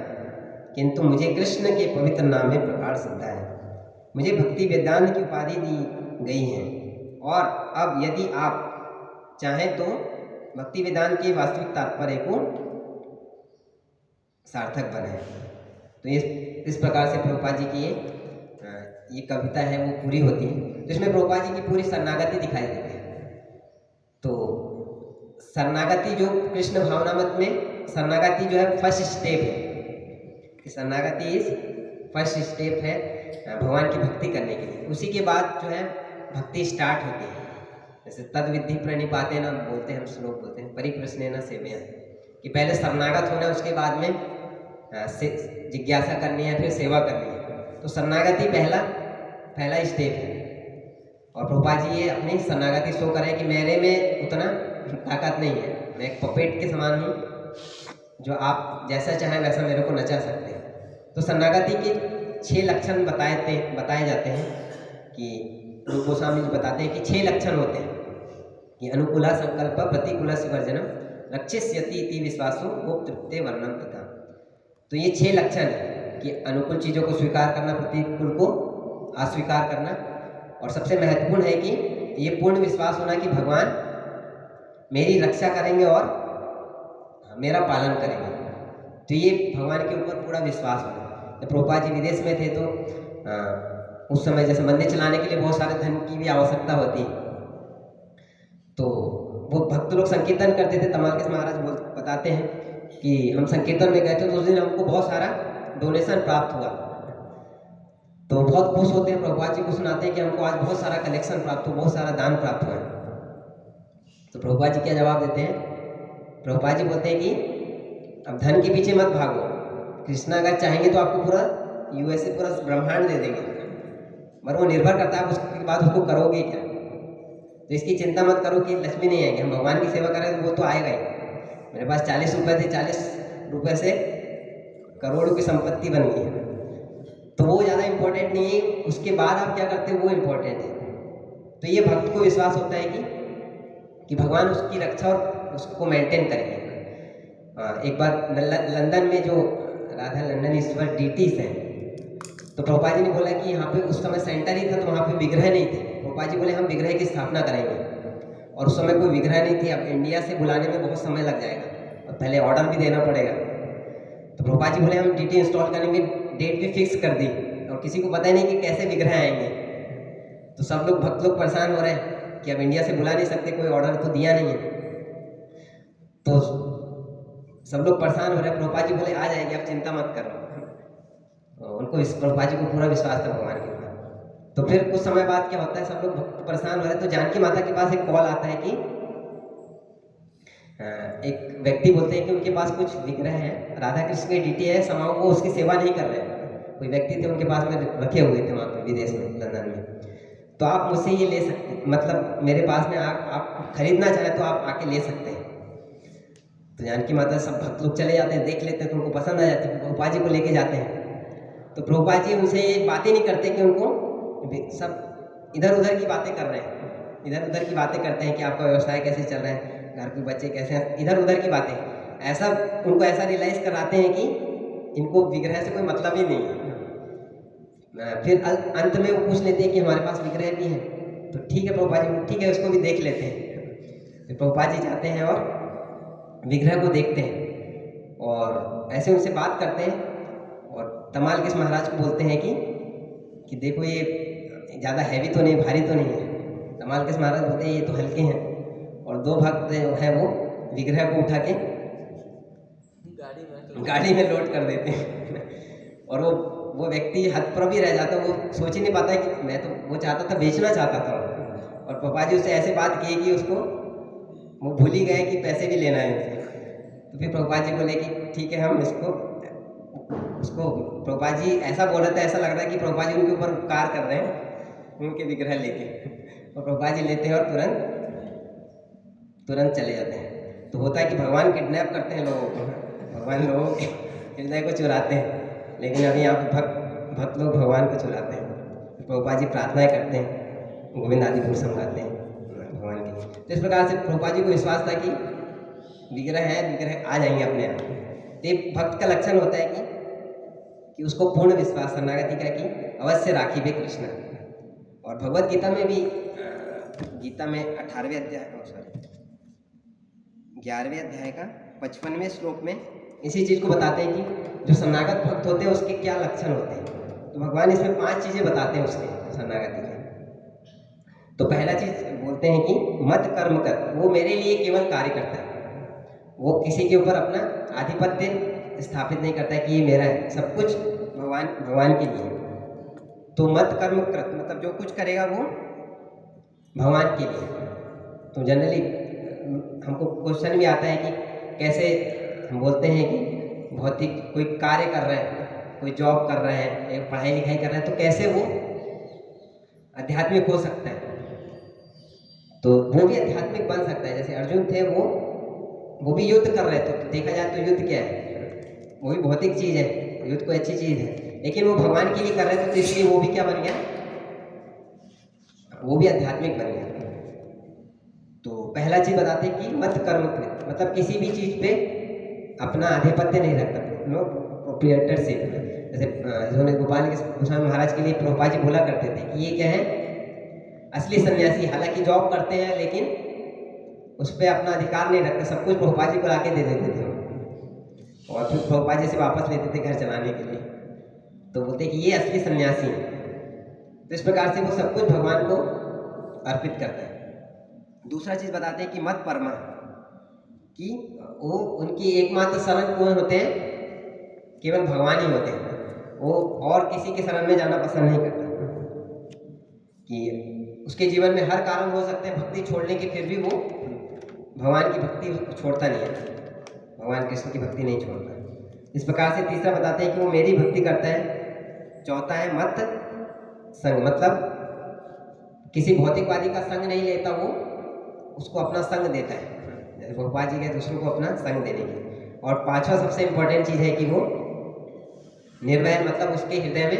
किंतु मुझे कृष्ण के पवित्र नाम में प्रगाढ़ श्रद्धा है। मुझे भक्ति वेदांत की उपाधि दी गई है, और अब यदि आप चाहें तो भक्ति वेदांत के वास्तविक तात्पर्य को सार्थक बनाएं। तो इस प्रकार से प्रभुपाद जी की ये कविता है वो पूरी होती है। तो इसमें प्रभुपाद जी की पूरी शरणागति दिखाई देती है। तो शरणागति जो कृष्ण भावनामृत में शरणागति जो है फर्स्ट स्टेप है। शरणागति इज फर्स्ट स्टेप है भगवान की भक्ति करने के लिए। उसी के बाद जो है भक्ति स्टार्ट होती है। जैसे तद विधि प्रणिपाते न बोलते हैं, हम श्लोक बोलते हैं, परिप्रश्ने न सेवया, कि पहले शरणागत होना है, उसके बाद में जिज्ञासा करनी है, फिर सेवा करनी है। तो शरणागति पहला स्टेप है। और प्रभुपाद जी ये अपनी शरणागति शो करें कि मेरे में उतना ताकत नहीं है, मैं एक पपेट के समान हूँ, जो आप जैसा चाहें वैसा मेरे को नचा सकते हैं। तो शरणागति के 6 लक्षण बताए जाते हैं कि रूप गोस्वामी जी बताते हैं कि 6 लक्षण होते हैं कि अनुकूला संकल्प प्रतिकूला वर्जनम रक्षिष्यति इति विश्वासो वो तृप्ते वर्णम तथा। तो ये 6 लक्षण है कि अनुकूल चीज़ों को स्वीकार करना, प्रतिकूल को अस्वीकार करना, और सबसे महत्वपूर्ण है कि ये पूर्ण विश्वास होना कि भगवान मेरी रक्षा करेंगे और मेरा पालन करेंगे। तो ये भगवान के ऊपर पूरा विश्वास होना। जब प्रभुपाद जी विदेश में थे तो उस समय जैसे मंदिर चलाने के लिए बहुत सारे धन की भी आवश्यकता होती, तो वो भक्त लोग संकीर्तन करते थे। तमालकिस महाराज बताते हैं कि हम संकीर्तन में गए थे तो उस दिन हमको बहुत सारा डोनेशन प्राप्त हुआ, तो बहुत खुश होते हैं। प्रभुपाद जी को सुनाते हैं कि हमको आज बहुत सारा कलेक्शन प्राप्त हुआ, बहुत सारा दान प्राप्त हुआ। तो प्रभुपाद जी क्या जवाब देते हैं? प्रभुपाद जी बोलते हैं कि अब धन के पीछे मत भागो, कृष्णा अगर चाहेंगे तो आपको पूरा यूएसए पूरा ब्रह्मांड दे देंगे, मगर वो निर्भर करता है आप उसके बाद उसको करोगे क्या। तो इसकी चिंता मत करो कि लक्ष्मी नहीं आएगी, हम भगवान की सेवा करें तो वो तो आएगा ही। मेरे पास 40 रुपये थे, 40 रुपये से करोड़ों की संपत्ति बन गई है, तो वो ज़्यादा इम्पोर्टेंट नहीं है, उसके बाद आप क्या करते हो वो इम्पोर्टेंट है। तो ये भक्त को विश्वास होता है कि भगवान उसकी रक्षा और उसको मेंटेन करेंगे। एक बार लंदन में जो राधा लंदनेश्वर डीटीज हैं, तो प्रभुपाद जी ने बोला कि यहाँ पे उस समय सेंटर ही था, तो वहाँ पे विग्रह नहीं थे। प्रभुपाद जी बोले हम विग्रह की स्थापना करेंगे, और उस समय कोई विग्रह नहीं थी। अब इंडिया से बुलाने में बहुत समय लग जाएगा और पहले ऑर्डर भी देना पड़ेगा। तो प्रभुपाद जी बोले हम डीटी इंस्टॉल करेंगे, डेट भी फिक्स कर दी, और किसी को पता ही नहीं कि कैसे विग्रह आएंगे। तो सब लोग भक्त लोग परेशान हो रहे हैं कि अब इंडिया से बुला नहीं सकते, कोई ऑर्डर तो दिया नहीं है। तो सब लोग परेशान हो रहे हैं। प्रभुपाद जी बोले आ जाएगी, आप चिंता मत करो। उनको प्रभुपाद जी को पूरा विश्वास था भगवान के ऊपर। तो फिर कुछ समय बाद क्या होता है, सब लोग परेशान हो रहे हैं, तो जानकी माता के पास एक कॉल आता है कि एक व्यक्ति बोलते हैं कि उनके पास कुछ विग्रह है, राधा कृष्ण के डीटी है, समाओं को उसकी सेवा नहीं कर रहे हैं। कोई व्यक्ति थे उनके पास में रखे हुए थे वहाँ पे विदेश में, लंदन में। तो आप मुझसे ये ले सकते, मतलब मेरे पास में आप खरीदना चाहें तो आप आके ले सकते हैं। तो जानकी माता सब भक्त लोग चले जाते हैं, देख लेते हैं, तो उनको पसंद आ जाती है, प्रभुपाद जी को लेके जाते हैं। तो प्रभुपाद जी उनसे ये बातें नहीं करते कि उनको सब इधर उधर की बातें कर रहे हैं, इधर उधर की बातें करते हैं कि आपका व्यवसाय कैसे चल रहा है, घर के बच्चे कैसे हैं, इधर उधर की बातें। ऐसा उनको ऐसा रियलाइज़ कराते हैं कि इनको विग्रह से कोई मतलब ही नहीं है। फिर अंत में वो पूछ लेते हैं कि हमारे पास विग्रह भी है। तो ठीक है प्रभुपाद जी, ठीक है उसको भी देख लेते हैं। फिर प्रभुपाद जी जाते हैं और विग्रह को देखते हैं और ऐसे उनसे बात करते हैं, और तमालकिस महाराज को बोलते हैं कि देखो ये ज़्यादा हैवी तो नहीं, भारी तो नहीं है। तमालकिस महाराज बोलते हैं ये तो हल्के हैं, और 2 भक्त जो है वो विग्रह को उठा के गाड़ी में लोड कर देते हैं। और वो व्यक्ति हतप्रभ भी रह जाता है, वो सोच ही नहीं पाता है कि मैं तो वो चाहता था, बेचना चाहता था, और पापा जी उससे ऐसे बात किए कि उसको वो भूल ही गए कि पैसे भी लेना है उनसे। तो फिर प्रभुपाद जी बोले कि ठीक है हम उसको प्रभुपाद जी ऐसा बोल रहे थे, ऐसा लग रहा है कि प्रभुपाद जी उनके ऊपर उपकार कर रहे हैं उनके विग्रह लेके, और प्रभुपाद जी लेते हैं और तुरंत चले जाते हैं। तो होता है कि भगवान किडनैप करते हैं लोगों को, भगवान लोगों के हृदय को चुराते हैं, लेकिन अभी यहाँ पे भक्त लोग भगवान को चुराते हैं। प्रभुपाद जी प्रार्थनाएं करते हैं, गोविंद आदि गुण समझाते हैं भगवान की। तो इस प्रकार से प्रभुपाद जी को विश्वास था कि विग्रह है, विग्रह आ जाएंगे अपने आप। तो एक भक्त का लक्षण होता है कि उसको पूर्ण विश्वास शरणागति का कि अवश्य राखी वे कृष्ण। और भगवत गीता में भी, गीता में 18वें अध्याय 11वें अध्याय का 55वें श्लोक में इसी चीज़ को बताते हैं कि जो शरणागत भक्त होते हैं उसके क्या लक्षण होते हैं। तो भगवान इसमें 5 चीज़ें बताते हैं उसके शरणागति के। तो पहला चीज़ बोलते हैं कि मत कर्म कर, वो मेरे लिए केवल कार्य करता है, वो किसी के ऊपर अपना आधिपत्य स्थापित नहीं करता है कि ये मेरा है, सब कुछ भगवान के लिए। तो मत कर्म कृत, मतलब जो कुछ करेगा वो भगवान के लिए। तो जनरली हमको क्वेश्चन भी आता है कि कैसे हम बोलते हैं कि भौतिक कोई कार्य कर रहे हैं, कोई जॉब कर रहे हैं, एक पढ़ाई लिखाई कर रहे हैं, तो कैसे वो आध्यात्मिक हो सकता है। तो वो भी आध्यात्मिक बन सकता है। जैसे अर्जुन थे, वो भी युद्ध कर रहे थे, तो देखा जाए तो युद्ध क्या है, वो भी भौतिक चीज़ है, युद्ध कोई अच्छी चीज़ है, लेकिन वो भगवान के लिए कर रहे थे, तो इसलिए वो भी क्या बन गया, वो भी आध्यात्मिक बन गया। तो पहला चीज बताते हैं कि मत कर्म कृत, मतलब किसी भी चीज पे अपना आधिपत्य नहीं रखता, नो प्रोप्रिएटरशिप। जैसे जिन्होंने गोपाल गोस्वामी महाराज के लिए प्रभुपाद जी बोला करते थे कि ये क्या है, असली सन्यासी, हालांकि जॉब करते हैं लेकिन उस पर अपना अधिकार नहीं रखते, सब कुछ प्रभुपाद जी को लाके दे देते थे और फिर प्रभुपाद जी से वापस लेते थे घर चलाने के लिए। तो बोलते कि ये असली सन्यासी है। तो इस प्रकार से वो सब कुछ भगवान को अर्पित करता है। दूसरा चीज बताते हैं कि मत परमा, कि वो उनकी एकमात्र शरण कौन होते हैं, केवल भगवान ही होते हैं। वो और किसी के शरण में जाना पसंद नहीं करता, कि उसके जीवन में हर कारण हो सकते हैं भक्ति छोड़ने के, फिर भी वो भगवान की भक्ति छोड़ता नहीं है, भगवान कृष्ण की भक्ति नहीं छोड़ता। इस प्रकार से तीसरा बताते हैं कि वो मेरी भक्ति करता है। चौथा है मत संग, मतलब किसी भौतिकवादी का संग नहीं लेता, वो उसको अपना संग देता है, जैसे प्रभुपाद जी के दूसरों को अपना संग देने की। और पांचवा सबसे इंपॉर्टेंट चीज है कि वो निर्वैर, मतलब उसके हृदय में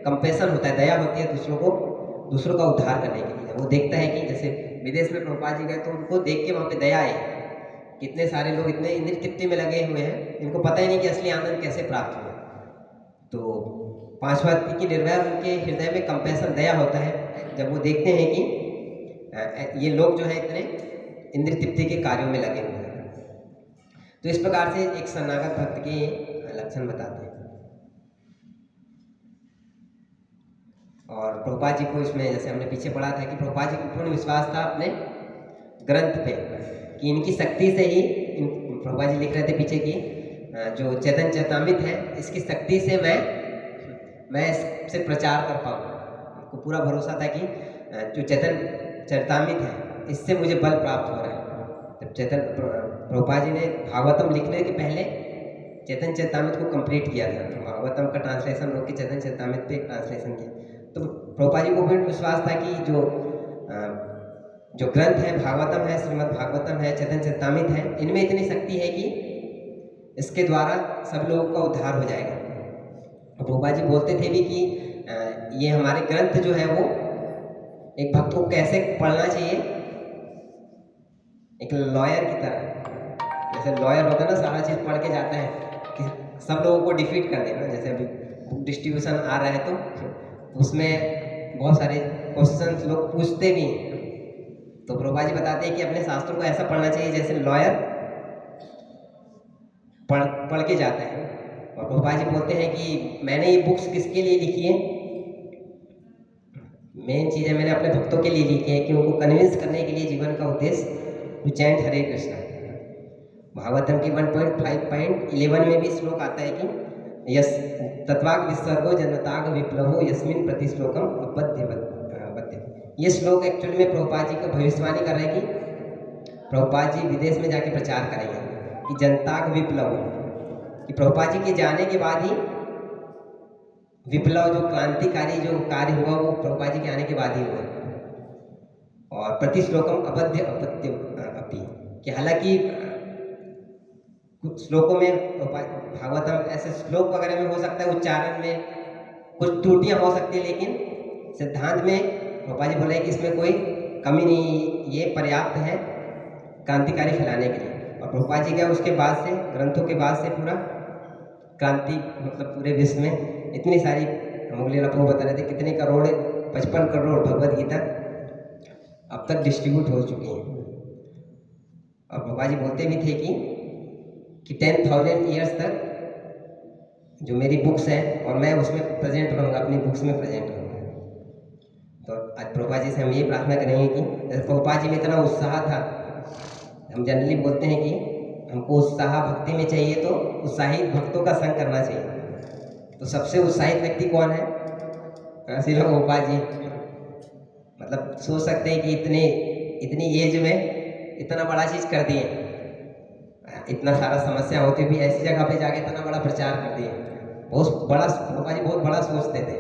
कंपेशन होता है, दया होती है दूसरों का उद्धार करने के लिए। वो देखता है कि जैसे विदेश में प्रभुपाद जी गए तो उनको देख के वहाँ पे दया आई, कितने सारे लोग इतने इंद्र तृप्ति में लगे हुए हैं, इनको पता ही नहीं कि असली आनंद कैसे प्राप्त हुआ। तो पांचवा की निर्वैर, उनके हृदय में कंपेशन, दया होता है जब वो देखते हैं कि ये लोग जो है इतने इंद्र तृप्ति के कार्यों में लगे हुए हैं। तो इस प्रकार से एक शरणागत भक्त के लक्षण बताते हैं। और प्रभुपाद जी को इसमें, जैसे हमने पीछे पढ़ा था कि प्रभुपाद जी को पूर्ण विश्वास था अपने ग्रंथ पे, कि इनकी शक्ति से ही, प्रभुपाद जी लिख रहे थे पीछे की, जो चैतन्य चैतामृत है, इसकी शक्ति से मैं इससे प्रचार कर पाऊँ। उनको पूरा भरोसा था कि जो चैतन्य चैतामृत है इससे मुझे बल प्राप्त हो रहा है। जब प्रभुपाद जी ने भागवतम लिखने के पहले चैतन्य चैतामृत को कंप्लीट किया था, भागवतम का ट्रांसलेशन रोक के चैतन्य चैतामृत पे ट्रांसलेशन किया। तो प्रभुपाद जी को भी विश्वास था कि जो ग्रंथ है, भागवतम है, श्रीमद् भागवतम है, चैतन्य चैतामृत है, इनमें इतनी शक्ति है कि इसके द्वारा सब लोगों का उद्धार हो जाएगा। प्रभुपाद जी बोलते थे भी कि ये हमारे ग्रंथ जो है वो एक भक्त को कैसे पढ़ना चाहिए, एक लॉयर की तरह। जैसे लॉयर होता है ना, सारा चीज़ पढ़ के जाता है कि सब लोगों को डिफीट कर देना। जैसे अभी बुक डिस्ट्रीब्यूशन आ रहा है तो उसमें बहुत सारे क्वेश्चंस लोग पूछते भी हैं, तो प्रभुपाद जी बताते हैं कि अपने शास्त्रों को ऐसा पढ़ना चाहिए जैसे लॉयर पढ़ के जाता है। और प्रभुपाद जी बोलते हैं कि मैंने ये बुक्स किसके लिए लिखी है, मेन चीज़ है मैंने अपने भक्तों के लिए लिखी है, कि उनको कन्विंस करने के लिए जीवन का उद्देश्य टू चैंट हरे कृष्णा। भागवतम की 1.5.11 में भी श्लोक आता है कि यस तत्वाग विसर्गो जनताग विप्लवो यस्मिन प्रति श्लोकम अपद्य। ये श्लोक एक्चुअली में प्रभुपाद जी को भविष्यवाणी कर रहे हैं कि प्रभुपाद जी विदेश में जाके प्रचार करेंगे कि जनताग विप्लव, कि प्रभुपाद जी के जाने के बाद ही विप्लव, जो क्रांतिकारी जो कार्य हुआ वो प्रभुपाद जी के आने के बाद ही हुआ। और प्रति श्लोकम अपद्य अपत्य अपी, कि हालांकि कुछ श्लोकों में भागवतम ऐसे श्लोक वगैरह में हो सकता है उच्चारण में कुछ त्रुटियां हो सकती है, लेकिन सिद्धांत में प्रभुपाद जी बोले कि इसमें कोई कमी नहीं, ये पर्याप्त है क्रांतिकारी फैलाने के लिए। और प्रभुपाद जी का उसके बाद से, ग्रंथों के बाद से पूरा क्रांति, मतलब पूरे विश्व में इतनी सारी, मुगले प्रभु बता रहे थे कितने करोड़, 55 करोड़ भगवद गीता अब तक डिस्ट्रीब्यूट हो चुकी हैं। और प्रभुपाद जी बोलते भी थे कि 10,000 ईयर्स तक जो मेरी बुक्स हैं और मैं उसमें प्रेजेंट रहूँगा, अपनी बुक्स में प्रेजेंट रहूँगा। तो आज प्रभुपाद जी से हम ये प्रार्थना करेंगे कि जैसे प्रभुपाद जी में इतना उत्साह था, हम जनरली बोलते हैं कि हमको उत्साह भक्ति में चाहिए तो उत्साहित भक्तों का संग करना चाहिए। तो सबसे उत्साहित व्यक्ति कौन है? श्री प्रभुपाद जी। मतलब सोच सकते हैं कि इतनी एज में इतना बड़ा चीज़ कर दिए, इतना सारा समस्या होती भी ऐसी जगह पे जाके इतना बड़ा प्रचार कर दिए। बहुत बड़ा, प्रभुपाद जी बहुत बड़ा सोचते थे,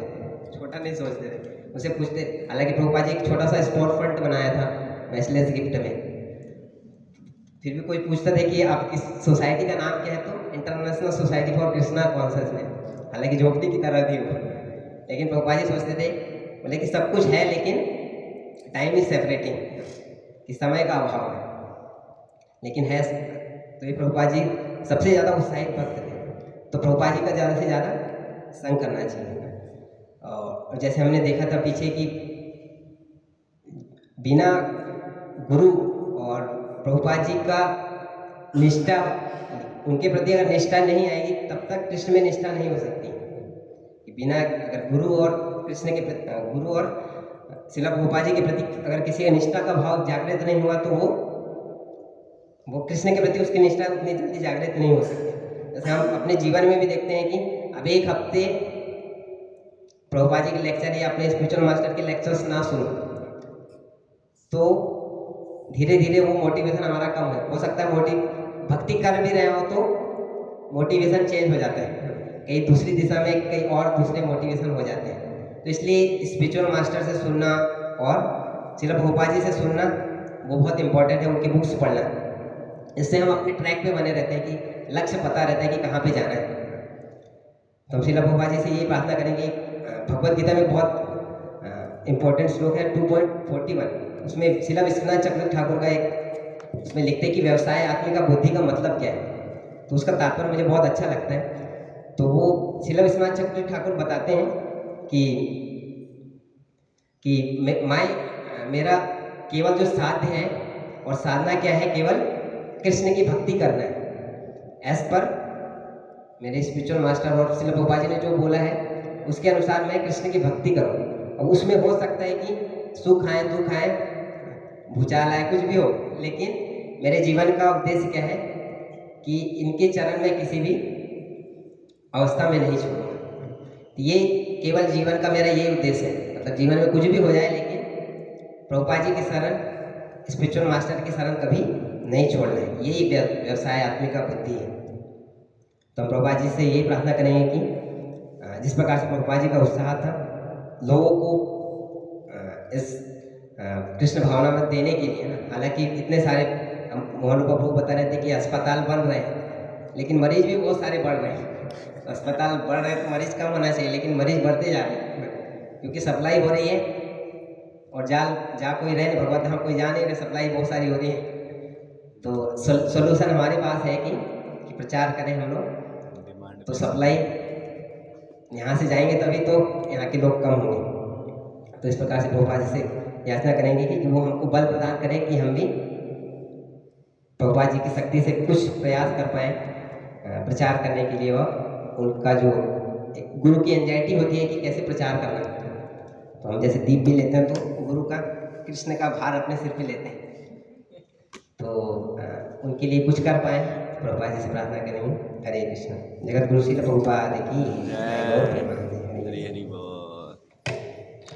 छोटा नहीं सोचते थे। उसे पूछते, हालांकि प्रभुपाद जी एक छोटा सा स्टोर फ्रंट बनाया था मैचलेस गिफ्ट में, फिर भी कोई पूछता था कि आपकी सोसाइटी का नाम क्या है, तो international society for Krishna consciousness, हालांकि झोपड़ी की तरह थी वो, लेकिन प्रभुपाद जी सोचते थे, बोले कि सब कुछ है लेकिन टाइम इज सेपरेटिंग, कि समय का अभाव है, लेकिन है। तो ये प्रभुपाद जी सबसे ज़्यादा उत्साहित भक्त थे, तो प्रभुपाद जी का ज़्यादा से ज़्यादा संग करना चाहिए। और जैसे हमने देखा था पीछे कि बिना गुरु और प्रभुपाद जी का निष्ठा, उनके प्रति अगर निष्ठा नहीं आएगी तब तक कृष्ण में निष्ठा नहीं हो सकती। कि बिना अगर गुरु और कृष्ण के प्रति, गुरु और श्रील प्रभुपाद जी के प्रति अगर किसी का निष्ठा का भाव जागृत नहीं हुआ तो वो कृष्ण के प्रति उसकी निष्ठा उतनी जल्दी जागृत नहीं हो सकती। जैसे हम अपने जीवन में भी देखते हैं कि अब एक हफ्ते प्रभुपाद जी के लेक्चर या अपने स्पिरिचुअल मास्टर के लेक्चर्स ना सुनो तो धीरे धीरे वो मोटिवेशन हमारा कम हो सकता है। भक्ति कर भी रहे हो तो मोटिवेशन चेंज हो जाता है, कहीं दूसरी दिशा में कहीं और दूसरे मोटिवेशन हो जाते हैं। तो इसलिए स्पिरिचुअल मास्टर से सुनना और श्रील प्रभुपाद जी से सुनना वो बहुत इंपॉर्टेंट है, उनके बुक्स पढ़ना। इससे हम अपने ट्रैक पे बने रहते हैं कि लक्ष्य पता रहता है कि कहाँ पे जाना है। तो हम श्रील प्रभुपाद जी से ये प्रार्थना करेंगे। भगवद गीता में बहुत इंपॉर्टेंट श्लोक है 2.41, उसमें श्रील विश्वनाथ चक्रवर्ती ठाकुर का एक उसमें लिखते हैं कि व्यवसाय आत्मिका बुद्धि का मतलब क्या है। तो उसका तात्पर्य मुझे बहुत अच्छा लगता है। तो वो श्रील विश्वनाथ चक्रवर्ती ठाकुर बताते हैं कि मेरा केवल जो साध्य है और साधना क्या है, केवल कृष्ण की भक्ति करना है। एज पर मेरे स्पिरिचुअल मास्टर और श्रील प्रभुपाद जी ने जो बोला है उसके अनुसार मैं कृष्ण की भक्ति करूँ। और उसमें हो सकता है कि सुख आए दुख आए भूचाल आए कुछ भी हो, लेकिन मेरे जीवन का उद्देश्य क्या है कि इनके चरण में किसी भी अवस्था में नहीं छोड़ूंगा। ये केवल जीवन का मेरा यही उद्देश्य है, मतलब जीवन में कुछ भी हो जाए लेकिन प्रभुपाद जी की शरण, स्पिरिचुअल मास्टर की शरण कभी नहीं छोड़ना है। यही व्यवसाय आत्मिका बुद्धि है। तो हम प्रभुपाद जी से यही प्रार्थना करेंगे कि जिस प्रकार से प्रभुपाद जी का उत्साह था लोगों को इस कृष्ण भावना में देने के लिए, हालांकि इतने सारे मोहन प्रभु बता रहे थे कि अस्पताल बन रहे हैं लेकिन मरीज भी बहुत सारे बढ़ रहे हैं। अस्पताल बढ़ रहे हैं तो मरीज कम होना चाहिए, लेकिन मरीज बढ़ते जा रहे हैं क्योंकि सप्लाई हो रही है और जा कोई रहे नहीं, भगवत धाम कोई जा नहीं रहे, सप्लाई बहुत सारी हो रही है। तो सोल्यूशन हमारे पास है कि प्रचार करें हम लोग, तो सप्लाई यहाँ से जाएंगे तभी तो यहाँ के लोग कम होंगे। तो इस प्रकार से प्रभुपाद जी से याचना करेंगे कि वो हमको बल प्रदान करें कि हम भी प्रभुपाद जी की शक्ति से कुछ प्रयास कर पाएँ प्रचार करने के लिए। और उनका जो गुरु की एंजाइटी होती है कि कैसे प्रचार करना, तो हम जैसे दीप भी लेते हैं तो गुरु का कृष्ण का भार अपने सिर पे लेते हैं, तो उनके लिए कुछ कर पाए प्रभुपाद जी से प्रार्थना करेंगे। हरे कृष्ण। जगत गुरु श्रील प्रभुपाद की जय।